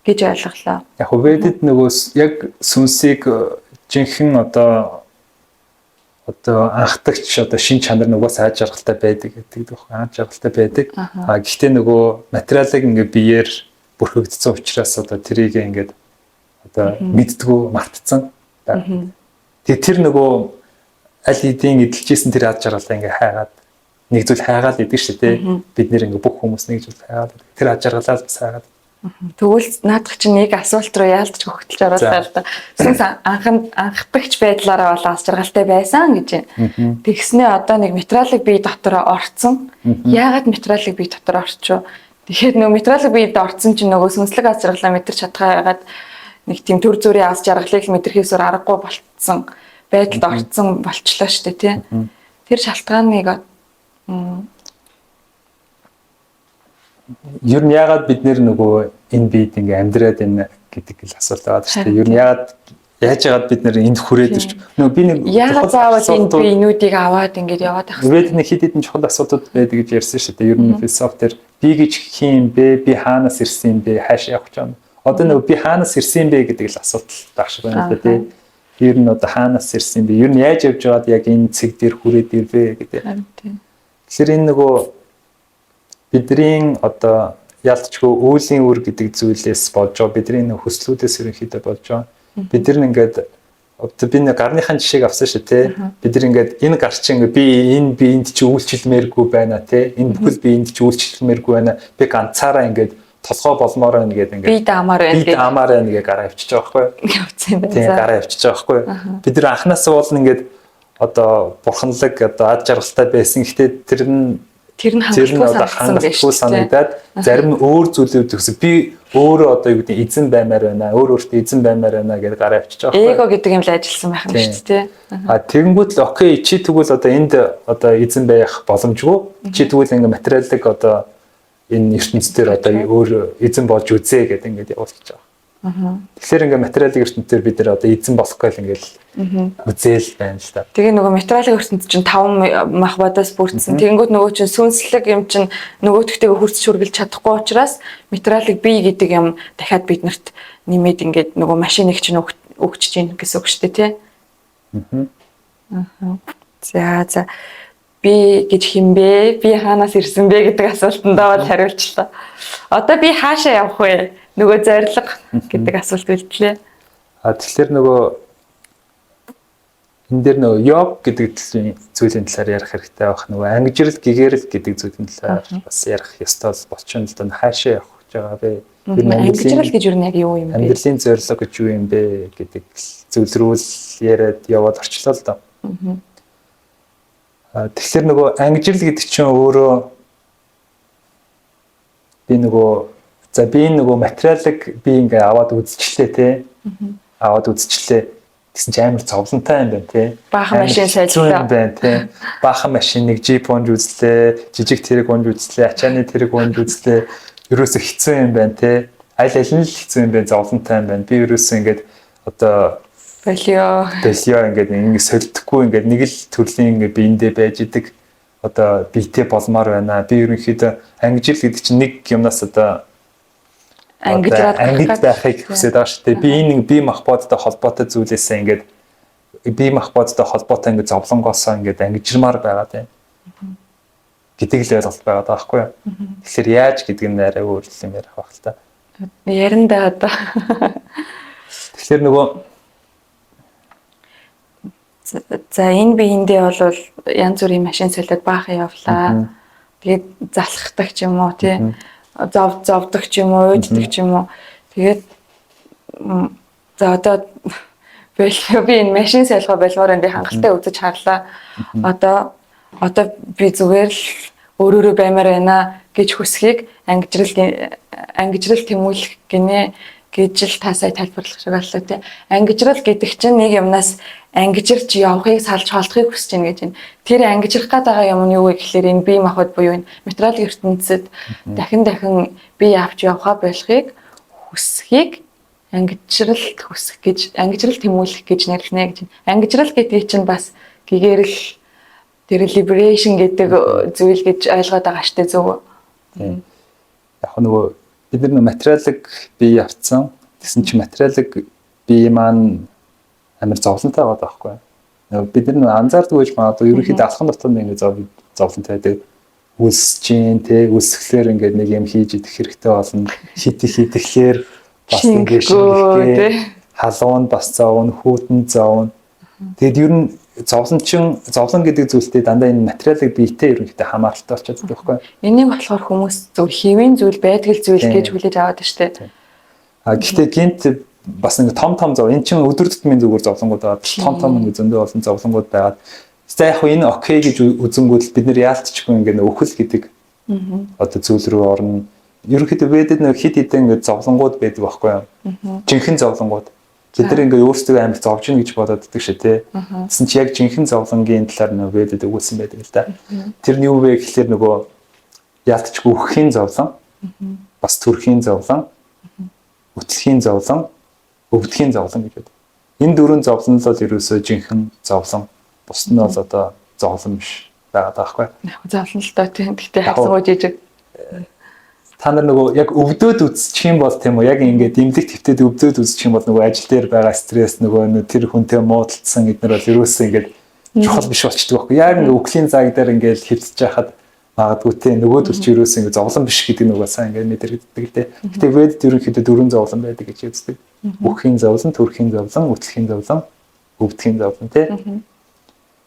гэж ойлголоо. Яг ведэд нөгөө яг сүнсийг жинхэнэ одоо одоо анхдагч одоо шин чанар нөгөө аж аргалтай байдаг гэдэг байхгүй аж аргалтай байдаг. Гэхдээ нөгөө материалыг ингээ биеэр бүрхэгдсэн учраас одоо тэрийг ингээд одоо мэддгүү мартцсан. Тэгээ тэр нөгөө аль хэдийн эдэлжсэн тэр аж аргалаа ингээ хайгаад нэг зүйл хайгаад идэг шүү дээ. Бид нэр ингээ бүх хүмүүс нэг зүйл хайгаад тэр аж аргалаа бас хайгаад. Тэгвэл наадах чинь нэг асуулт руу яалтч хөгтөлж оруулаад л да. Сүнс анхдагч байдлаараа бол аж аргалтай байсан гэж байна. Тэгснээ одоо нэг материалыг бие дотороо орцсон. Яагаад материалыг бие дотор орчоо? Тэгэхээр нөгөө материалыг биед орцсон чинь нөгөө сүнслэг аж аргалаа мэдэрч чадхаагаад нэг тийм төр зүрийн аж аргалыг мэдэрхээсээр аргагүй болцсон байдалд орцсон болчлоо шүү дээ тий. Тэр шалтгааныг ер нь яагаад бид нөгөө энэ биед ингээ амьдраад байна гэдэг л асуулт байгаа шүү дээ. Ер нь яагаад яаж яагаад бид энд хүрээд ирч нөгөө би нэг яагаад заавал энэ биенүүдийг аваад ингээд яваад байх вэ? Нэг хэд хэдэн чухал асуудууд байдаг гэж ярьсан шүү дээ. Ер нь философтер би гэж хин бэ? Би хаанаас ирсэн бэ? Хаашаа явах гэж байна? Одоо нөгөө би хаанаас ирсэн бэ гэдэг л асуулт байх шиг байна л да тий. Ер нь одоо хаанаас ирсэн бэ? Ер нь яаж явж байгаад яг энэ цэг дээр хүрээд ирвэ гэдэг. Тэгэхээр энэ нөгөө бидний одоо ялцчгүй үүлийн үр гэдэг зүйлээс болж байгаа бидний хүслүүдээс ерөнхийдөө болж байгаа. Бид нар ингээд одоо би нэг гарныхаа жишээг авсан шүү тий. Бид нар ингээд энэ гар чинь би энд чи үйлчлэмээргүй байна тий. Энэ бүхэл би энд чи үйлчлэмээргүй байна. Би ганцаараа ингээд толгой болмоор байна гэдэг ингээд би даамаар байна би даамаар байна гэж гараа авчиж байгаа байхгүй. Явцсан байна. Тийм гараа авчиж байгаа байхгүй. Бид нар анханасаа бол ингээд одоо бурханлаг одоо ад жаргалтай байсан. Гэхдээ тэр нь хангалтгүй санагдаад зарим нь өөр зүйлүүд төгсөв. Би өөрөө одоо юу гэдэг эзэн баймаар байна. Өөртөө эзэн баймаар байна гэдэг гараа авчиж байгаа байхгүй. Эго гэдэг юм л ажилласан байх юм шүү дээ. Тэгэнгүүт л окей чи тэгвэл одоо энд одоо эзэн байх боломжгүй. Чи тэгвэл ингээ материалыг одоо энэ ертөнцийн одоо өөр эзэн болж үзээ гэдэг ингээд явуулчих жаа. Тэгэхээр ингээ материалын ертөнцийн бид нар одоо эзэн болохгүй л ингээл үзээл байна л та. Тэгээ нөгөө материалын ертөнцийн чинь 5 мах бодоос бүрдсэн. Тэгэнгүүт нөгөө чинь сүнслэг юм чинь нөгөөдөгтэйгээ хүрч шүргэлж чадахгүй учраас материалыг бий гэдэг юм дахиад биднэрт нэмээд ингээд нөгөө машиныг чинь өгч чинь гэсэн үг шүү дээ тий. За би гэж хинбэ? Би хаанаас ирсэн бэ гэдэг асуултандаа бол хариулчлаа. Одоо би хаашаа явах вэ? Нөгөө зориг гэдэг асуулт үлдлээ. Тэгэхээр нөгөө энэ дээр нөгөө йог гэдэг зүйлийн талаар ярих хэрэгтэй байх. Нөгөө ангижрал гэгэрэл гэдэг зүйлийн талаар бас ярих ёстой болчихно л да. Хаашаа явах гэж байгаа бэ? Ангижрал гэж юу яг юу юм бэ? Амьдралын зорилго гэж юу юм бэ гэдэг зүйл рүү л яриад яваад орчлоо л да. Тэгэхээр нөгөө ангижрал гэдэг чинь өөрөө би нөгөө материалыг би ингээ аваад үзчихлээ те. Аваад үзчихлээ. Гэсэн чи амар зовлонтой юм байна те. Баахан машин солилцоо байна те. Баахан машиныг джип унж үзлээ, жижиг тэрэг унж үзлээ, ачааны тэрэг унж үзлээ. Ерөөсө хэцүү юм байна те. Аль нь л хэцүү юм байна, зовлонтой юм байна. Би ерөөсө ингээд одоо болио ингээд ингэ солихгүй ингээд нэг л төрлийн ингээд биендээ байж идэг одоо биетэй болмоор байна. Би ерөнхийдөө ангижил гэдэг чинь нэг юмнаас одоо ангид байхыг хүсэж байгаа шүү дээ. Би энэ бие махбодтой холбоотой зүйлээсээ ингээд бие махбодтой холбоотой ингээд зовлонгоосоо ингээд ангижмаар байгаа тийм. Гэдэг л ойлголт байгаа байхгүй юу? Тэгэхээр яаж гэдэг нь арай өөр юм ярих байх л та. Ярин да одоо. Тэгэхээр нөгөө за энэ биендээ бол янз бүрийн машин солиод баахан явлаа. Тэгээд залхахдаг ч юм уу тий. Зовдог ч юм уу, уйддаг ч юм уу. Тэгээд за одоо би энэ машин солихоо болмоор би хангалттай үзэж харлаа. Одоо би зүгээр л өөрөөрөө баймаар байна гэж хүсхийг ангижрал тэмүүлэх гинэ гэж л та сая тайлбарлах шиг боллоо тий. Ангижрал гэдэг чинь нэг юмнаас ангижирч явахыг салж холдохыг хүсэж байна гэж байна. Тэр ангижрах гээд байгаа юм нь юу вэ гэхээр энэ бие махбод буюу энэ материалын ертөнцид дахин бие авч явахаа болохыг хүсхийг ангижрал хүсэх гэж ангижрал тэмүүлэх гэж нэрлэнэ гэж. Ангижрал гэдгийг чинь бас гэгэрэл тэр liberation гэдэг зүйл гэж ойлгоод байгаа штэ зөв. Яг нөгөө бид нар материалыг бие авцсан. Тэгсэн чинь материалыг бие маань амар зовлонтой байгаа байхгүй. бид нар анзаардаг гэж магадгүй ерөнхийдөө алхам дотор ингээд зовлонтой байдаг. Үлсэж чинь те үлсгэлээр ингээд нэг юм хийж идэх хэрэгтэй болно. Хийдэхлээр бас ингээд шингэхээ халуун бас зовно, хүүтэн зовно. Тэгэд ер нь зовлон гэдэг зүйлтэй дандаа энэ материалыг биетэй ерөнхийдөө хамааралтай болчиход байгаа байхгүй. Энийг болохоор хүмүүс зөв хэвийн зүйл, байдаг зүйл гэж хүлээж аваад байна шүү дээ. Гэхдээ гинт бас нэг том зов энэ чинь өдөр тутмын зүгээр зовлонгууд байгаа. Том нэг зөндөө болсон зовлонгууд байгаад. За яг энэ окей гэж үзэнгүүт бид нэр яалтчгүй ингээд өхөл гэдэг одоо зүйл рүү орно. Ерөнхийдөө ведэд нэг хит хитэн ингээд зовлонгууд байдаг байхгүй юу? Жинхэнэ зовлонгууд. Бид нар ингээ өөрсдөө амар зовж ийн гэж бодоод байдаг шээ тий. Тэсэн чи яг жинхэнэ зовлонгийн талаар нөгөө ведэд өгүүлсэн байдаг л да. Тэр нь юу вэ гэхэлэр нөгөө яалтчгүй өхийн зовлон, бас төрхийн зовлон, үтлэхийн зовлон, өвдөхийн зовлон гэж байдаг. Энэ дөрвөн зовлон л ерөөсөө жинхэнэ зовлон. Бус нь бол одоо зовлон биш байгаад байгаа байхгүй. Яг зовлон л доо тийм. Гэхдээ хагсгоо жижиг. Та нар нөгөө яг өвдөд үзчих юм бол тийм үү яг ингээд имлэг твтэд өвдөд үзчих юм бол нөгөө ажил дээр байгаа стресс нөгөө тэр хүнтэй муудалцсан эднэр бол ерөөсөө ингээд чухал биш болчихдог байхгүй. Яг ингээд өвглийн цаг дээр ингээд хөвсөж яхад магадгүй те нөгөө төл чи ерөөсөө ингээд зовлон биш гэдэг нөгөө сайн ингээд мэдэрэгддэг л те. Гэтэ вэд ерөнхийдөө дөрвөн зовлон байдаг гэж үздэг. Өхийн зовлон, төрхийн зовлон, үтлэхийн зовлон, өвдөхийн зовлон те.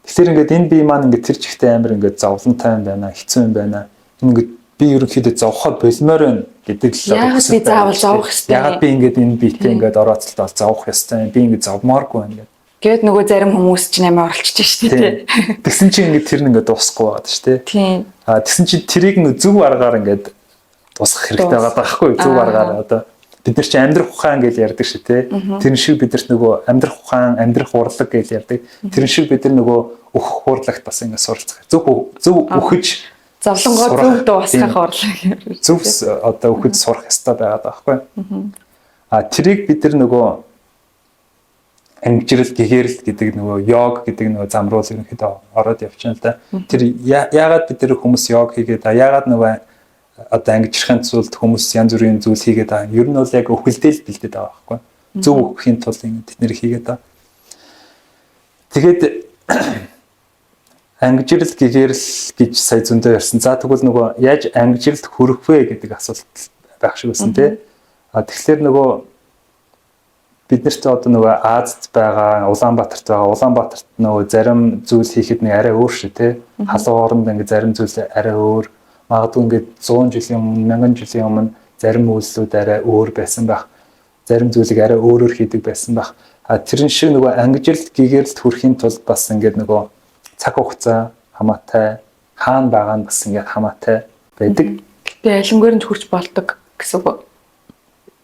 Тэгэхээр ингээд энэ бие маань ингээд тэр чигтээ амар ингээд зовлонтой юм байна, хэцүү юм байна. Ингээд би ерөнхийдөө зовход болмоор байна гэдэг л яг би заавал зовх ёстой. Яг би ингээд энэ биетэй ингээд орооцолтол зовх ёстой. Би ингээд зовмооргүй байна гэдэг. Гэвь нөгөө зарим хүмүүс ч нэмээ оролцож штэ тий. Тэгсэн чинь ингээд тэр нь ингээд дуусахгүй байгаад штэ. Тийм. Тэгсэн чинь тэрийг нэг зөв аргаар ингээд дуусгах хэрэгтэй байгаа байхгүй зөв аргаар одоо бид нар чи амьдрах ухаан гэж ярьдаг шүү тий. Тэр шиг бидэрт нөгөө амьдрах ухаан, амьдрах урлаг гэж ярьдаг. Тэр шиг бид нар нөгөө өөх хуурлагт бас ингээд суралцах. Зөв өөхөж зовлонгоо зөв дуусгах урлаг. Зөв одоо өөхөж сурах ёстой байгаа байхгүй. Тэрийг бид нар нөгөө ангижрал гэгэрэл гэдэг нөгөө йог гэдэг нөгөө зам руу ерөнхийдөө ороод явчихна л да. Тэр яагаад бид нар хүмүүс йог хийгээд яагаад нөгөө одоо ангижрахын тулд хүмүүс янз бүрийн зүйл хийгээд байгаа. Ер нь бол яг өхөлдөл бэлдээд байгаа байхгүй. Зөв өгөхийн тулд бид нэр хийгээд байгаа. Тэгээд ангижрал гэгэрэл гэж сая зөндөө ярьсан. За тэгвэл нөгөө яаж ангижралд хүрэх вэ гэдэг асуулт байх шиг байсан тий. Тэгэхээр нөгөө бид нарт одоо нөгөө Азад байгаа, Улаанбаатарт байгаа. Улаанбаатарт нөгөө зарим зүйл хийхэд нэг арай өөр шүү тий. Халуун оронд ингээ зарим зүйл арай өөр. Магадгүй ингээд 100 жилийн өмнө, 1000 жилийн өмнө зарим үйлслүүд арай өөр байсан байх. Зарим зүйлийг арай өөрөөр хийдэг байсан байх. Тэрэн шиг нөгөө ангижралд гэгэрэлд хүрэхийн тулд бас ингээд нөгөө цаг хугацаа хамаатай, хаана байгаа нь бас ингээд хамаатай байдаг. Тэгээ алингээр нь хүрч болдог гэсэн үг.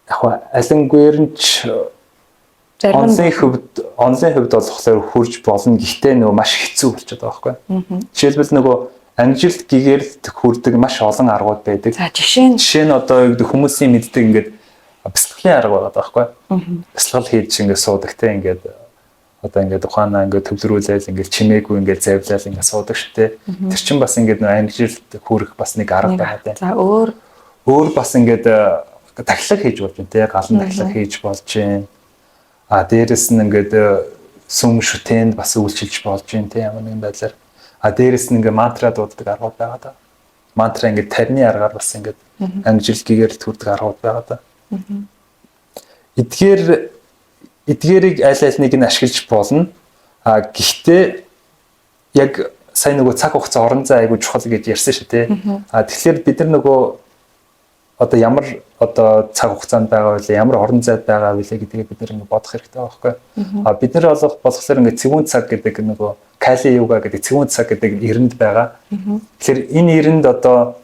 Яг алингээр нь онлайн хөвд болохоор хурж болно. Гэхдээ нөгөө маш хэцүү болчиход байгаа байхгүй. Жишээлбэл нөгөө ангижралд гэгэрэлд хүрдэг маш олон аргууд байдаг. За жишээ нь одоо хүмүүсийн мэддэг ингээд бясалгалын арга байгаа байхгүй. Бясалгал хийж ингээд суудаг те ингээд одоо ингээд ухаанаа ингээд төвлөрүүлээл ингээд чимээгүй ингээд завлал ингээд суудаг шүү те. Тэр чинь бас ингээд ангижралд хүрэх бас нэг арга байгаа те. За өөр бас ингээд тахилга хийж болж байна те. Галан тахилга хийж болж байна. Дээрэс нь ингээд сүм шүтэнд бас үйлчилж болж байна те. Ямар нэгэн байдлаар дээрэс нь ингээ мантра дууддаг аргууд байгаа да. Мантра ингээ тарины аргаар бас ингээ ангижрал гэгэрэлд хүрдэг аргууд байгаа да. Эдгээрийг аль аль нэг нь ашиглаж болно. Гэхдээ яг сайн нөгөө цаг хугацаа орон зай айгуу чухал гэж ярьсан шүү те. Тэгэхээр бид нар нөгөө одоо ямар одоо цаг хугацаанд байгаа вэ? Ямар орон зайд байгаа вэ гэдгийг бид нар ингээ бодох хэрэгтэй байгаа байхгүй. Бид нар болохоор ингээ цэвүүн цаг гэдэг нөгөө Кали юга гэдэг цэвүүн цаг гэдэг эрэнд байгаа. Тэгэхээр энэ эрэнд одоо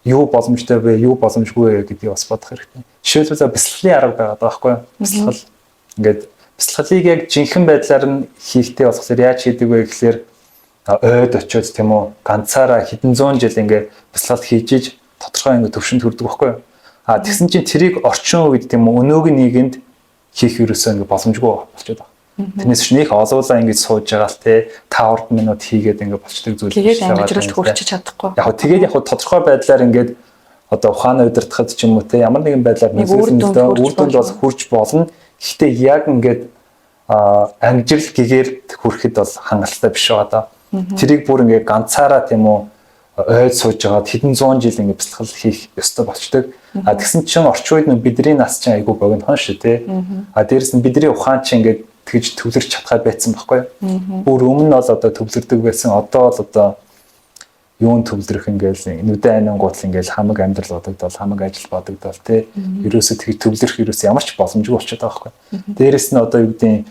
юу боломжтой вэ, юу боломжгүй вэ гэдгийг бас бодох хэрэгтэй. Жишээлбэл бясалгалын арга байгаа байхгүй юу? Бясалгал. Ингээд бясалгалыг яг жинхэнэ байдлаар нь хийхдээ болохоор яаж хийдэг вэ гэхээр ойд очиод тийм үү ганцаараа хэдэн зуун жил ингээд бясалгал хийж тодорхой ингээд төвшөнд хүрдэг байхгүй юу? Тэгсэн чинь тэрийг орчин үед тийм үү өнөөг нэгэнд хийх ерөөсөө ингээд боломжгүй болчиход байна. Тэрнээс ч нэг олуулаа ингэж сууж байгаа л те 5 минут хийгээд ингээд болчдөг зүйл тэгээд ангижралд хүрчиж чадахгүй. Яг тэгээд тодорхой байдлаар ингээд одоо ухаанаа удирдахад ч юм уу те ямар нэгэн байдлаар нэзүүлсэн үр дүнд бол хүрч болно. Гэхдээ яг ингээд ангижил гэгээр хүрэхэд бол хангалттай биш байгаа даа. Тэрийг бүр ингээ ганцаараа тийм үү ойд сууж байгаа хэдэн зуун жил ингээ бясалгал хийх ёстой болчдөг. Тэгсэн чинь орчин үед бидний нас чинь айгүй богинохон шүү те. Дээрэс нь бидний ухаан чинь ингээ тэгж төвлөрч чадхаа байсан байхгүй юу? Бүр өмнө нь бол одоо төвлөрдөг байсан. Одоо бол одоо юун төвлөрөх ингээл нүдэн айнангуутл ингээл хамаг амьдрал бодогдол хамаг ажил бодогдол те. Ерөөсө тэгж төвлөрөх ерөөсө ямар ч боломжгүй болчиход байгаа байхгүй юу? Дээрэс нь одоо юу гэдэг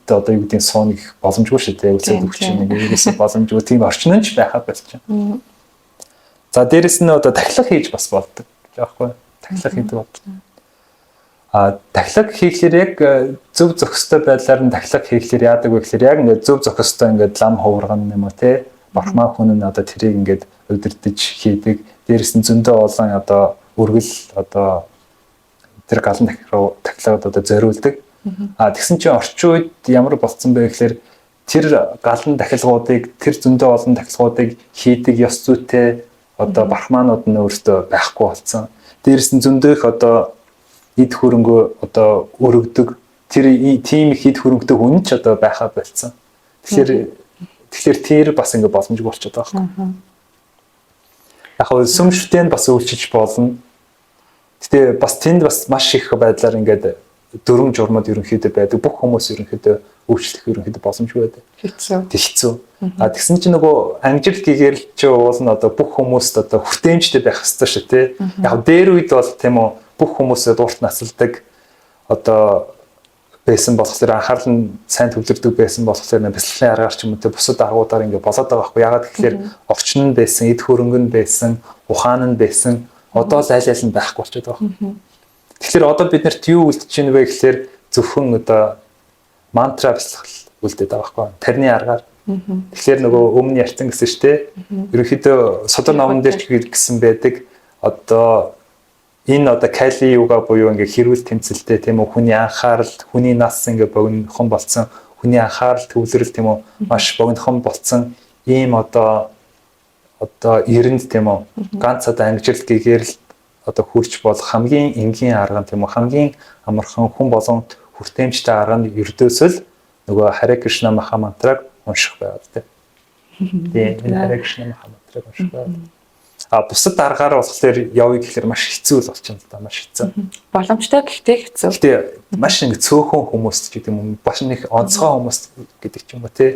одоо юу гэдэг сууны боломжгүй шүү те. Үлсээд өгч юм ерөөсө боломжгүй тийм орчин нь ч байхад болчихно. За дээрэс нь одоо тахилга хийж бас болдог байхгүй юу? Тахилга хийдэг бодлоо. Тахилга хийхлээр яг зөв зохистой байдлаар нь тахилга хийхлээр яадаг вэ гэхээр яг ингээд зөв зохистой ингээд лам хуварган юм уу те бархмаа хүн нь одоо тэрийг ингээд удирдах хийдэг. Дээрээс нь зөндөө олон одоо үргэл одоо тэр галан тахилгад одоо зориулдаг. Тэгсэн чинь орчин үед ямар болцсон бэ гэхээр тэр галан тахилгуудыг тэр зөндөө олон тахилгуудыг хийдэг ёс зүйтэй одоо бархмаанууд нь өөртөө байхгүй болсон. Дээрээс нь зөндөөх одоо эд хөрөнгөө одоо өргөдөг тэр тийм их эд хөрөнгөтэй хүн ч одоо байхаа болцсон. Тэгэхээр тэр бас ингэ боломжгүй болчиход байгаа юм. Яг нь сүмштэй бас үйлчилж болно. Гэтэ бас тэнд бас маш их байдлаар ингээд дөрвөн журмууд ерөнхийдөө байдаг. Бүх хүмүүс ерөнхийдөө үйлчлэх ерөнхийдөө боломжгүй байдаг. Хэцүү. Тэгсэн чинь нөгөө ангижил гэгээр чи уул нь одоо бүх хүмүүст одоо хүртээмжтэй байх хэрэгтэй шүү дээ. Яг дээр үед бол тийм үү бүх хүмүүсээ дурт насалдаг одоо байсан болохоор анхаарал нь сайн төвлөрдөг байсан болохоор бяцлагын аргаар ч юм уу те бусад агуудаар ингэ болоод байгаа байхгүй. Ягаад гэхээр орчин нь байсан, эд хөрөнгө нь байсан, ухаан нь байсан. Одоо л аль аль нь байхгүй болчиход байгаа. Тэгэхээр одоо бид нарт юу үлдэж байна вэ гэхээр зөвхөн одоо мантра бяцлал үлдээд байгаа байхгүй. Тарны аргаар. Тэгэхээр нөгөө өмнө ярьсан гэсэн шүү дээ. Ерөнхийдөө содор номон дээр ч гэсэн байдаг одоо энэ одоо кали юга буюу ингээ хэрүүл тэмцэлтэй тийм үү хүний анхаарал хүний нас ингээ богинохон болцсон хүний анхаарал төвлөрөл тийм үү маш богинохон болцсон ийм одоо эрэнд тийм үү ганц одоо ангижил гэгээр л одоо хурж болох хамгийн энгийн арга тийм үү хамгийн амархан хүн болон хүртээмжтэй арга нь ердөөсөл нөгөө Харе Кришна Маха мантраг унших байгаад тийм энэ Харе Кришна Маха мантраг унших байгаад бусад аргаар болохоор явъя гэхээр маш хэцүү л болчихно л да маш хэцүү. Боломжтой гэхдээ хэцүү. Гэтэ маш ингэ цөөхөн хүмүүст гэдэг юм бас нэг онцгой хүмүүс гэдэг ч юм уу те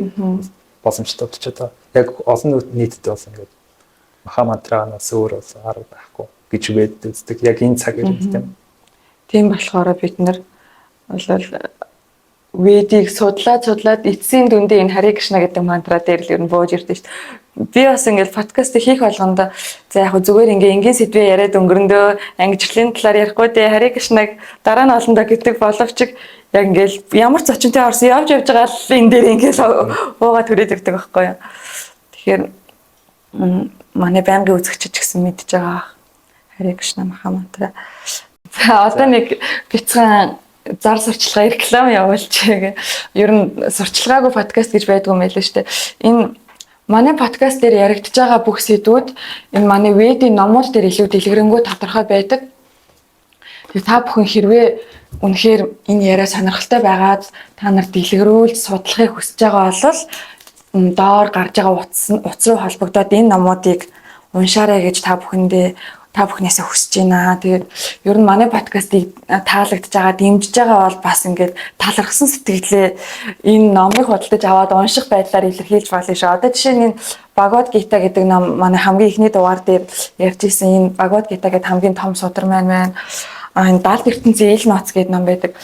боломжтой болчиход байгаа. Яг олон нийтэд бол ингэ маха мантранаас өөр бол арга байхгүй гэж үздэг. Яг энэ цаг үед тийм. Тийм болохоор бид нар бол Ведийг судлаад эцсийн дүндээ энэ Харе Кришна гэдэг мантра дээр л ер нь бууж ирдэ шүү дээ. Би бас ингээд подкаст хийх болгонд за яг зүгээр ингээ энгийн сэдвээ яриад өнгөрөндөө ангижлын талаар ярихгүй дээ Харе Кришнаг дараа нь олондоо гэдэг боловч яг ингээл ямар ч зочинтой орсон явж байгаа л энэ дээр ингээл уугаа түрээд ирдэг байхгүй юу. Тэгэхээр манай байнгын үзэгчид ч гэсэн мэдж байгаа Харе Кришна Маха мантра. За одоо нэг бяцхан зар сурчлагын реклам явуулчих. Ер нь сурчлагаагүй подкаст гэж байдгүй юм байлээ шүү дээ. Энэ манай подкаст дээр яригдж байгаа бүх сэдвүүд энэ манай Ведийн номууд дээр илүү дэлгэрэнгүй тодорхой байдаг. Тэгээ та бүхэн хэрвээ үнэхээр энэ яриа сонирхолтой байгаад та нар дэлгэрүүлж судлахыг хүсэж байгаа бол доор гарч байгаа утас руу холбогдоод энэ номуудыг уншаарай гэж та бүхнээсээ хүсэж байна. Тэгээд ер нь манай подкастыг таалагдж байгаа, дэмжиж байгаа бол бас ингээд талархсан сэтгэлээ энэ номыг худалдаж аваад унших байдлаар илэрхийлж болно шүү. Одоо жишээ нь энэ Бхагавад Гита гэдэг ном манай хамгийн ихний дугаар дээр ярьж ирсэн энэ Бхагавад Гита гэдэг хамгийн том судар маань энэ 70 ертөнцийн ил ноц гэдэг ном байдаг.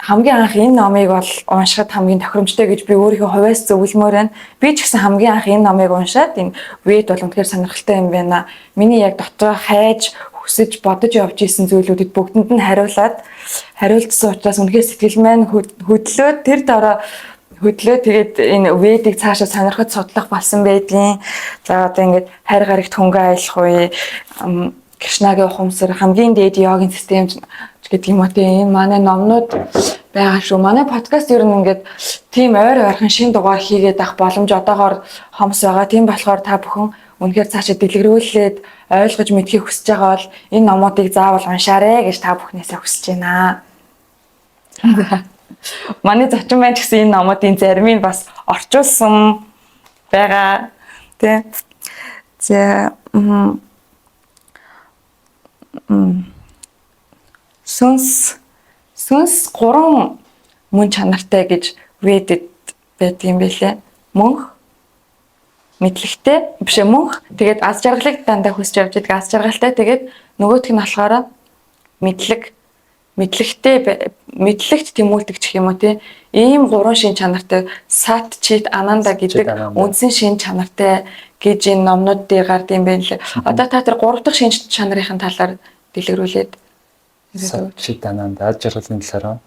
Хамгийн анх энэ номыг бол уншихад хамгийн тохиромжтой гэж би өөрийнхөө хувьас зөвлөмөр байна. Би ч гэсэн хамгийн анх энэ номыг уншаад энэ Вед бол үнэхээр сонирхолтой юм байна. Миний яг дотроо хайж, хүсэж, бодож явж исэн зүйлүүдэд бүгдэнд нь хариулцсан учраас үнэхээр сэтгэл маань хөдлөөд тэр дараа тэгээд энэ Ведийг цаашаа сонирхож судлах болсон байдгийн. За одоо ингээд хайр гарагт хөнгө аялах үе, Кришнагийн ухамсар, хамгийн дээд йогийн систем гэдэг юм уу тийм энэ манай номнууд байгаа шүү. Манай подкаст ер нь ингээд тийм ойрхон шин дугаар хийгээд авах боломж одоогоор хомс байгаа. Тийм болохоор та бүхэн үнэхээр цаашаа дэлгэрүүлээд ойлгож мэдхийг хүсэж байгаа бол энэ номуудыг заавал уншаарай гэж та бүхнээсээ хүсэж байна. Манай зочин маань ч гэсэн энэ номуудын заримыг бас орчуулсан байгаа. Тэ. За сүнс 3 мөн чанартай гэж Ведэд байдаг юм билээ. Мөнх, мэдлэгтэй биш мөнх. Тэгээд аз жаргалыг дандаа хүсч явж байдаг. Аз жаргалтай тэгээд нөгөөх нь болохоор мэдлэгт тэмүүлдэг гэх юм уу тий. Ийм 3 шин чанартай сат чит ананда гэдэг үндсэн шин чанартай гэж энэ номнууд дээр гардаг юм байна лээ. Одоо та тэр 3 дахь шин чанарын талаар дэлгэрүүлээд сат чит ананда аз жаргалын талаар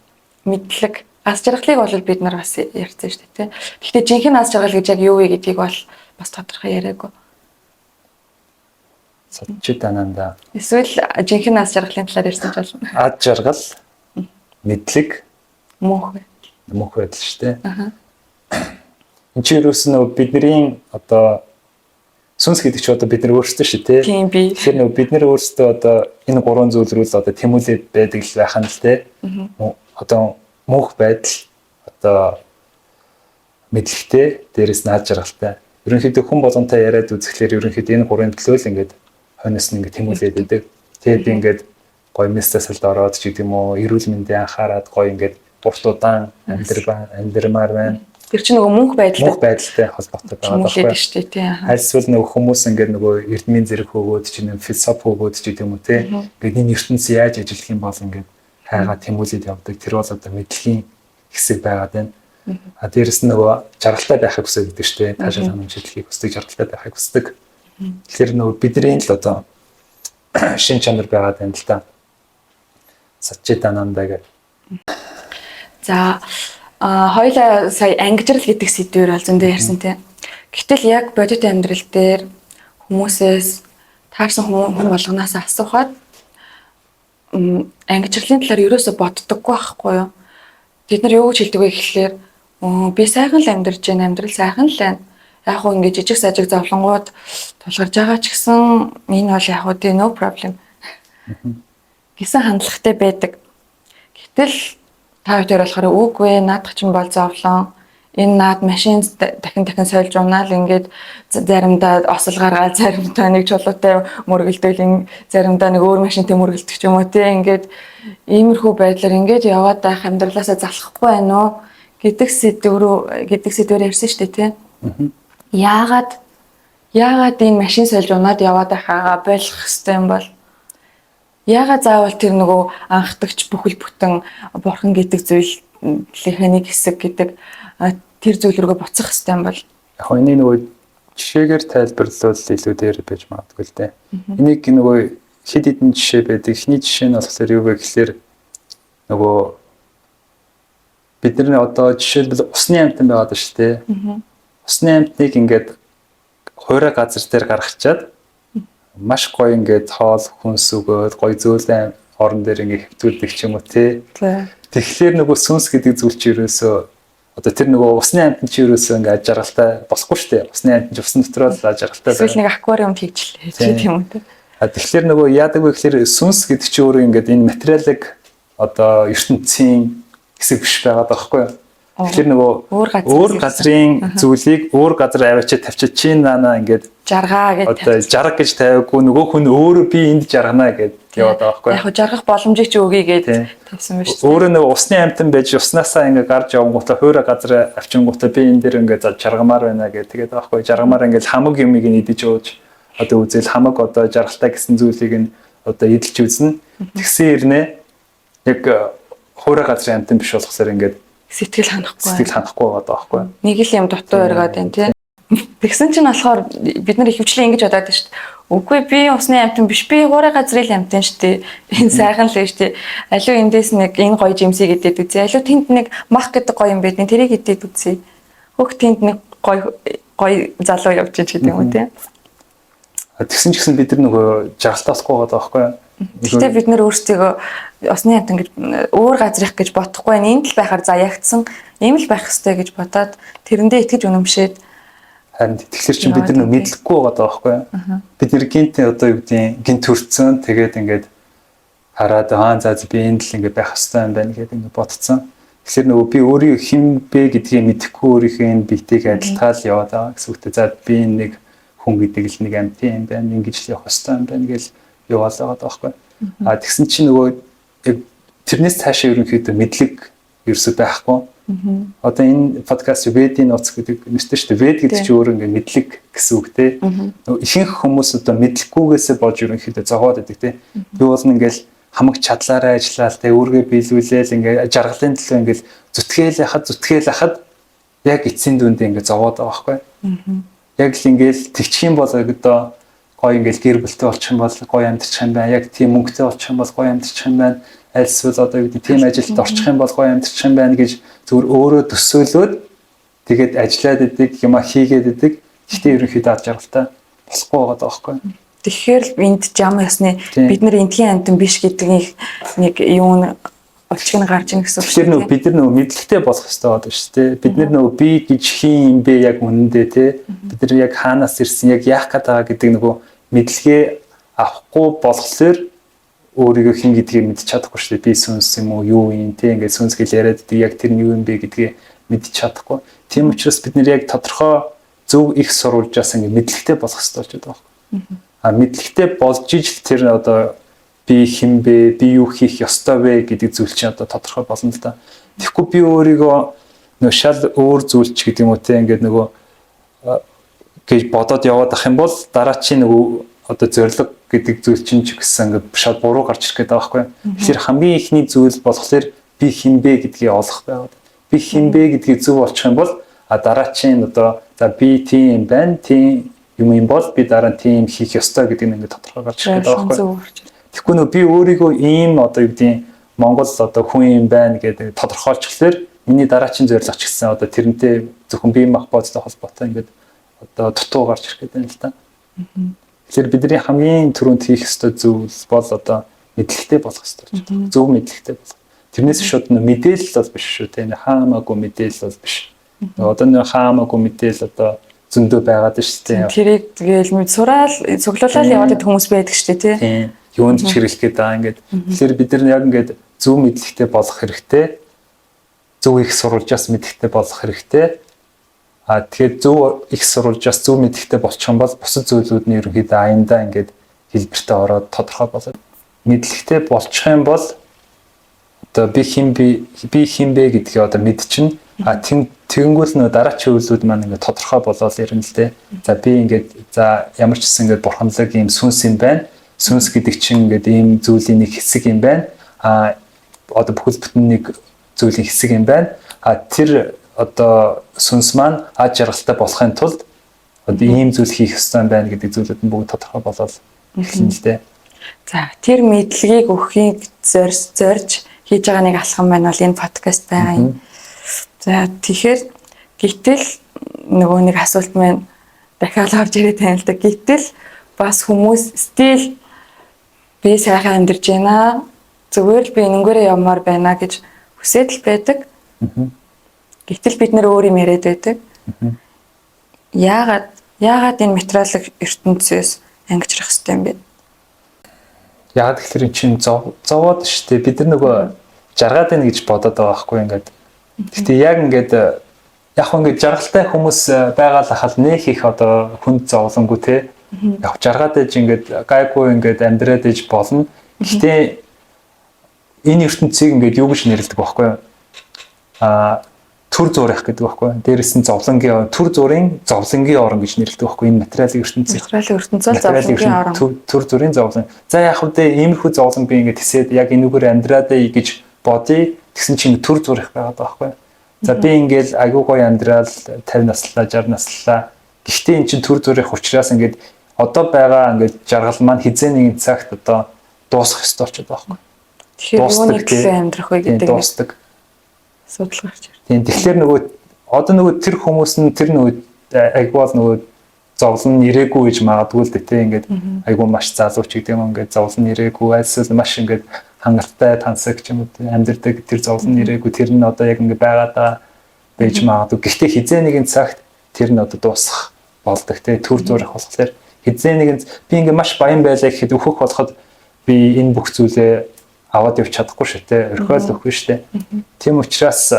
мэдлэг аз жаргалыг бол бид нар бас ярьсан шүү дээ тий. Гэхдээ жинхэнэ аз жаргал гэж яг юу вэ гэдгийг бол бас тодорхой яриаггүй. Сат чит ананда. Эсвэл жинхэнэ аз жаргалын талаар ярьсан ч болно. Аз жаргал, мэдлэг, мөнх байдал шүү дээ. Энд чинь юус нөө бидний одоо сүнс гэдэг чинь одоо бид нар өөрсдөө шүү дээ. Тийм би. Тэгэхээр нөө бид нар өөрсдөө одоо энэ 3 зүйл рүү л одоо тэмүүлээд байдаг л байх нь л дээ. Одоо мөнх байдал одоо мэдлэгтэй дээрэс нь аз жаргалтай. Ерөнхийдөө хүн болгонтой яриад үзэхлээр ерөнхийдөө энэ 3-ын төлөө л ингээд хойноос нь ингээд тэмүүлээд байдаг. Тэгээд би ингээд гоё мессежлд ороод ч гэдэм үү эрүүл мэндийн анхаарад гоё ингээд урт удаан амьдрмаар байна. Тэр чинь нөгөө мөнх байдалтай холбоотой байгаа байхгүй шүү дээ тий. Альсвал нөгөө хүмүүс ингээд нөгөө эрдмийн зэрэг хөөгөөд ч юм философи хөөгөөд ч гэдэм үү те. Ингээд энэ ертөнцийн яаж ажиллах юм бол ингээд хайгаа тэмүүлээд явдаг. Тэр бол одоо мэдлэгийн хэсэг байгаад байна. А дээрэс нь нөгөө жаргалтай байхыг хүсэж гэдэг шүү дээ. Таашаал ханамжлахыг хүсдэг, жаргалтай байхыг хүсдэг. Тэгэхээр нөгөө бидний л одоо шин чанар байгаад байна л та. Саччитананда гэх. За хоёлаа сая ангижрал гэдэг сэдвээр бол зөндөө ярьсан тийм. Гэтэл яг бодит амьдрал дээр хүмүүсээс таарсан хүн болгоноос асуухад ангижрлын талаар ерөөсө боддоггүй байхгүй юу? Бид нар юу гэж хэлдэг вэ гэхлээр би сайхан л амьдарч байна, амьдрал сайхан л байна. Яг хөө ингэ жижиг сажиг зовлонгууд тулгарч байгаа ч гэсэн энэ бол яг хөө no problem гэсэн хандлагатай байдаг. Гэтэл та хоёр болохоор үгүй наадах чинь бол зовлон. Энэ наад машин дахин сольж унаал ингээд заримдаа осол гаргаад заримдаа нэг чулуутай мөргөлдөөл заримдаа нэг өөр машинтай мөргөлдөг ч юм уу тий ингээд иймэрхүү байдлаар ингээд яваад байх амьдралаасаа залхахгүй байна уу гэдэг сэдвээр ярьсан шүү дээ тий. Яагаад энэ машин сольж унаад яваад байхаагаа болох хэвтэй юм бол яагаад заавал тэр нөгөө анхдагч бүхэл бүтэн бурхан гэдэг зүйлийнхээ нэг хэсэг гэдэг тэр зүйл рүүгээ буцах хэвтэй юм бол яг хөө энэ нөгөө жишээгээр тайлбарлавал илүү дээр байж магадгүй л дээ. Энийг нөгөө хэд хэдэн жишээ байдаг. Эхний жишээ нь болохоор юу вэ гэхээр нөгөө бидний одоо жишээлбэл усны амьтан байгаад шүү дээ. Усны амьтныг ингээд хуурай газар дээр гаргачаад маш гоё ингээд хоол хүнс өгөөд гоё зөөлөн орон дээр ингээд хэвтүүлдэг ч юм уу тий. Тэгэхээр нөгөө сүнс гэдэг зүйл чи ерөөсөө одоо тэр нөгөө усны амьтан чи ерөөсөө ингээд аж аргалтай босхгүй шүү дээ. Усны амьтан ч усан дотроо л аж аргалтай байна. Эсвэл нэг аквариумд хийжлээ тийм үү тий. Тэгэхээр нөгөө яадаг вэ гэхээр сүнс гэдэг чи өөрөө ингээд энэ материалыг одоо ертөнцийн хэсэг биш байгаад байгаа байхгүй юу? Тэгэхээр нөгөө өөр газрын зүйлийг өөр газар аваачаад тавьчих чинь наана ингээд жаргаа гэж одоо жарга гэж тавиагүй нөгөө хүн өөрөө би энд жаргана гэж яваад байгаа байхгүй юу? Яг жаргах боломжийг ч өгье гэж тавьсан байна шүү дээ. Өөрөө нөгөө усны амьтан байж уснаасаа ингээд гарч явангуудаа хуурай газар авчингуудаа би энэ дээр ингээд жаргамаар байна гэж тэгээд байгаа байхгүй юу? Жаргамаар ингээд хамаг юмыг нь идэж ууж одоо үзэл хамаг одоо жаргалтай гэсэн зүйлийг нь одоо эдэлж үзнэ. Тэгсэн ирнэ яг хуурай газрын амьтан биш болохсоор ингээд сэтгэл ханахгүй байгаа байхгүй. Нэг л юм дутуу өргөд байна тий. Тэгсэн чинь болохоор бид нар ихэвчлэн ингэж бодоод байна шүү дээ. Үгүй би усны амьтан биш би хуурай газрын амьтан шүү дээ. Энэ сайхан л шүү дээ. Аливаа эндээс нэг энэ гоё жимсийг идээд үзье. Аливаа тэнд нэг мах гэдэг гоё юм байдیں۔ Тэрийг идээд үзье. Хөх тэнд нэг гоё залуу явж байгаа гэдэг юм уу тий. Тэгсэн ч гэсэн бид нар нөгөө жаргалтаасгүй байгаа байхгүй. Гэхдээ бид нар өөрсдөө усны амьтан гэж өөр газрых гэж бодохгүй байна. Энд л байхаар заягдсан ийм л байх ёстой гэж бодоод тэрэндээ итгэж үнэмшээд харин тэгэхээр чинь бид нар мэдлэхгүй байгаа байхгүй. Бид нар гинт одоо юу гэдэг гинт төрцөн тэгээд ингээд хараад за би энд л ингээд байх ёстой юм байна гэдэг ингээд бодцсон. Тэгэхээр нөгөө би өөрийн хэн бэ гэдгийг мэдэхгүй өөрийнхөө энэ биетийг адилтгаал яваад байгаа гэсэн үгтэй. За би нэг хүн гэдэг л нэг амт юм байна. Ингэж л явах хэрэгтэй юм байна гэж яваал байгаа байхгүй. А тэгсэн чинь нөгөө яг тэрнээс цаашаа ерөнхийдөө мэдлэг ерөөсөй байхгүй. Одоо энэ подкаст Ведийн нууц гэдэг нэртэй шүү дээ. Вед гэдэг чинь өөр ингээд мэдлэг гэсэн үг те. Ихэнх хүмүүс одоо мэдлэггүйгээсээ болж ерөнхийдөө зовоод байдаг те. Би бол ингээл хамаг чадлаараа ажиллаад те өөргөө биелүүлээл ингээд жаргалын төлөө ингээд зүтгээл яхад яг эцсийн дүндээ ингээд зовоод байгаа байхгүй. Яг л ингээд тэгчих юм бол одоо гоё ингээд гэр бүлтэй болчих юм бол гоё амьдарчих юм байна. Яг тийм мөнгөтэй болчих юм бол гоё амьдарчих юм байна. Альсвал одоо юу гэдэг тийм ажилд орчих юм бол гоё амьдарчих юм байна гэж зүгээр өөрөө төсөөлөөд тэгээд ажиллаад идэг юм хийгээд идэг. Гэхдээ ерөнхийдөө ад жаргалтай болохгүй байгаа байхгүй. Тэгэхээр энд жам ясны бид нар эндхийн амьтан биш гэдгийг нэг юу олчиг нь гарч ийн гэсэн үг шүү дээ. Бид нар нөгөө мэдлэгтэй болох хэрэгтэй байдаг шүү дээ. Бид нар нөгөө би гэж хин юм бэ яг үнэндээ те. Бид нар яг хаанаас ирсэн яг яах гээд байгаа гэдэг нөгөө мэдлэгээ авахгүй болохоор өөрийгөө хин гэдгийг мэдчих чадахгүй шүү дээ. Би сүнс юм уу юу юм те ингээд сүнс гэж яриад идэг яг тэр нь юу юм бэ гэдгийг мэдчих чадахгүй. Тийм учраас бид нар яг тодорхой зөв их сурвалжаас ингээд мэдлэгтэй болох хэрэгтэй болж байгаа байхгүй. А мэдлэгтэй болж ижил тэр одоо би хэн бэ, би юу хийх ёстой вэ гэдэг зүйл чинь одоо тодорхой болно л да. Тэгэхгүй би өөрийгөө нөгөө шал өөр зүйлч гэдэг юм уу те ингээд нөгөө гэж бодоод яваад ах юм бол дараа чи нөгөө одоо зориг гэдэг зүйл чинь ч гэсэн ингээд шал буруу гарч ирэх гэдэг байгаа байхгүй. Тэгэхээр хамгийн ихний зүйл болохоор би хэн бэ гэдгийг олох байгаад. Би хэн бэ гэдгийг зөв олчих юм бол дараа чинь одоо за би тийм байна, тийм юм бол би дараа нь тийм хийх ёстой гэдэг нь ингээд тодорхой гарч ирэх гэдэг байгаа байхгүй. Тэгэхгүй нөө би өөрийгөө ийм одоо юу гэдэг Монгол одоо хүн юм байна гэдэг тодорхойлчихлаар миний дараагийн зорилго ч гэсэн одоо тэрнтэй зөвхөн бие махбодтой холбоотой ингээд одоо дутуу гарч ирэх гэдэг юм л та. Тэгэхээр бидний хамгийн түрүүнд хийх ёстой зүйл бол одоо мэдлэгтэй болох ёстой гэж байна. Зөв мэдлэгтэй болох. Тэрнээс шууд мэдээлэл бол биш шүү дээ. Хаамаагүй мэдээлэл бол биш. Одоо нэг хаамаагүй мэдээлэл одоо зөндөө байгаад шүү дээ. Тэрийг тэгэл мэд сураал цуглуулаад яваад идэх хүмүүс байдаг шүү дээ тий. Юунд ч хэрэглэх гээд байгаа ингээд. Тэгэхээр бид нар яг ингээд зөв мэдлэгтэй болох хэрэгтэй. Зөв их сурвалжаас мэдлэгтэй болох хэрэгтэй. Тэгэхээр зөв их сурвалжаас зөв мэдлэгтэй болчих юм бол бусад зүйлүүд нь ерөнхийдөө аяндаа ингээд хэлбэртээ ороод тодорхой болоод мэдлэгтэй болчих юм бол одоо би хэн бэ гэдгийг одоо мэдчихнэ. Тэгэнгүүт нөө дараачийн үйлдэлүүд маань ингээд тодорхой болоод ирнэ л дээ. За би ингээд за ямар ч гэсэн ингээд бурханлаг юм сүнс юм байна. Сүнс гэдэг чинь ингээд ийм зүйлийн нэг хэсэг юм байна. Одоо бүхэл бүтэн нэг зүйлийн хэсэг юм байна. Тэр одоо сүнс маань ад жаргалтай болохын тулд одоо ийм зүйл хийх ёстой юм байна гэдэг зүйлүүд нь бүгд тодорхой болоод эхэлнэ л дээ. За тэр мэдлэгийг өгөхийг зорж хийж байгаа нэг алхам байна бол энэ подкаст байгаа юм. За тэгэхээр гэтэл нөгөө нэг асуулт маань дахиад авч ирээ танилдаг. Гэтэл бас хүмүүс стил би сайхан амьдарч байна. Зүгээр л би энэнгээрээ явмаар байна гэж хүсэж л байдаг. Гэтэл бид нэр өөр юм яриад байдаг. Яагаад энэ метролог ертөнцөөс ангижрах хэрэгтэй юм бэ? Яагаад гэхээр чинь зовоод штэ бид нар нөгөө жаргаад байна гэж бодоод байгаа байхгүй ингээд. Гэхдээ яг ингээд яг ингээд жаргалтай хүмүүс байгаа л ахал нэх их одоо хүнд зовлонгүй те. Яг жаргаад ээж ингээд гайгүй ингээд амьдраад ээж болно. Гэхдээ энэ ертөнцийг ингээд юу гэж нэрлэдэг байхгүй юу? Түр зурах гэдэг байхгүй юу? Дээрээс нь зовлонгийн түр зургийн зовлонгийн орон гэж нэрлэдэг байхгүй юу? Энэ материалын ертөнцийг. Материалын ертөнцийн зовлонгийн орон. Түр зургийн зовлон. За яг үдэ иймэрхүү зовлон би ингээд хэсээд яг энүүгээр амьдраад гэж бодъё. Тэгсэн чинь түр зурах байгаад байхгүй юу? За би ингээд айгүй гоё амьдрал 50 наслаа 60 наслаа. Гэхдээ эн чинь түр зурах учраас ингээд одоо байгаа ингээд жаргал маань хизээ нэгэн цагт одоо дуусах ёстой болчиход байгаа байхгүй. Тэгэхээр юуны төлөө амьдрах вэ гэдэг дуустдаг асуудал гарч ирж байна. Тийм тэгэхээр нөгөө одоо нөгөө тэр хүмүүс нь тэр нөгөө айгуул нөгөө зовлон ирээгүй гэж магадгүй л дээ тийм ингээд айгуу маш залууч гэдэг юм ингээд зовлон ирээгүй альсэл маш ингээд хангалттай тансаг ч юм уу амьдрдаг тэр зовлон ирээгүй тэр нь одоо яг ингээд байгаадаа байж магадгүй. Гэхдээ хизээ нэгэн цагт тэр нь одоо дуусах болдог тийм төр зурах болохоор хизээ нэгэн би ингээд маш баян байлаа гэхэд өөхөх болоход би энэ бүх зүйлээ аваад явж чадахгүй шүү дээ. Орхиол өгөх шүү дээ. Тийм учраас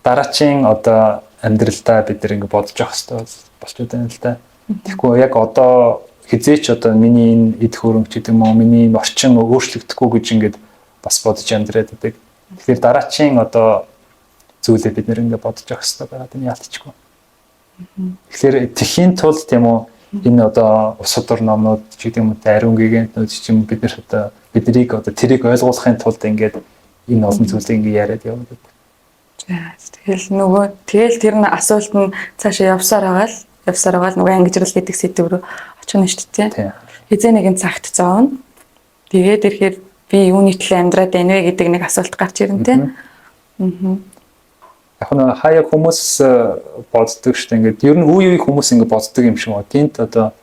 дараачийн одоо амьдралдаа бид нэг ингэ бодож явах хэрэгтэй болчиход байна л да. Тэгэхгүй яг одоо хизээч одоо миний энэ эд хөрөнгө ч гэдэг юм уу, миний орчин өөрчлөгдөхгүй гэж ингээд бас бодож амьдраад байдаг. Тэгэхээр дараачийн одоо зүйлээ бид нэр ингээд бодож явах хэрэгтэй байгаад энэ яалтчгүй. Тэгэхээр тэхийн тулд тийм үү энэ одоо ус судар номнууд ч гэдэг юм уу, ариун гигантнууд ч юм бид нар одоо биднийг одоо тэрийг ойлгуулахын тулд ингээд энэ олон зүйлийг ингээд яриад явдаг. Тэгэл тэр нь асуулт нь цаашаа явсаар байгаа л нөгөө ангижрал гэдэг сэдв рүү очих нь шүү дээ. Хизээ нэгэн цагт зоовно. Тэгээд ирэхээр би юуны төлөө амьдраад байна вэ гэдэг нэг асуулт гарч ирнэ те. Яг нь хаяа хүмүүс боддог шүү дээ. Ингээд ер нь үе хүмүүс ингээд боддог юм шиг байна. Гинт одоо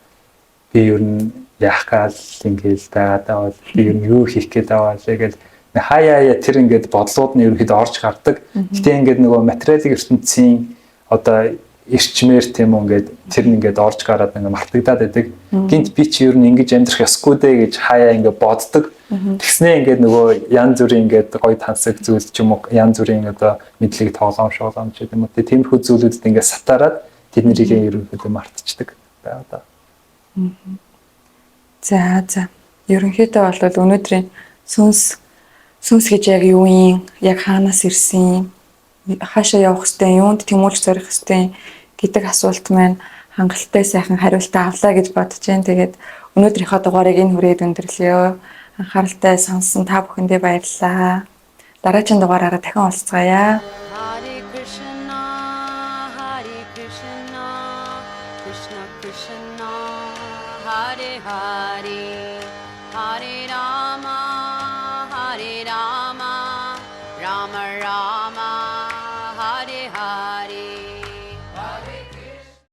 би ер нь яах гал ингээд байгаадаа бол би ер нь юу хийх гээд байгаа вэ гэж хаяа тэр ингээд бодлууд нь ерөөхдөө орж гардаг. Гэтэ ингээд нөгөө материалын ертөнцийн одоо ирчмээр тийм үү ингээд тэр нь ингээд орж гараад ингээд мартагдаад байдаг. Гинт би чи ер нь ингэж амьдрах ёсгүй дээ гэж хаяа ингээд боддог. Тэгснээ ингээд нөгөө янз бүрийн ингээд гоё тансаг зүйл ч юм уу янз бүрийн одоо мэдлэг тоглоом ч гэдэг юм уу тиймэрхүү зүйлүүдэд ингээд сатараад тэднийг ерөөхдөө мартчихдаг байгаа. За. Ерөнхийдөө бол өнөөдрийн сүнс гэж яг юу юм? Яг хаанаас ирсэн? Хаашаа явах хэвтэй? Юунд тэмүүлж зорих хэвтэй гэдэг асуулт маань хангалттай сайхан хариултаа авлаа гэж бодож байна. Тэгээд өнөөдрийнхөө дугаарыг энэ хүрээд өндөрлөё. Анхааралтай сонсон та бүхэндээ баярлалаа. Дараагийн дугаараараа дахин уулзцаая. Hare Krishna, Krishna Krishna, Hare Hare.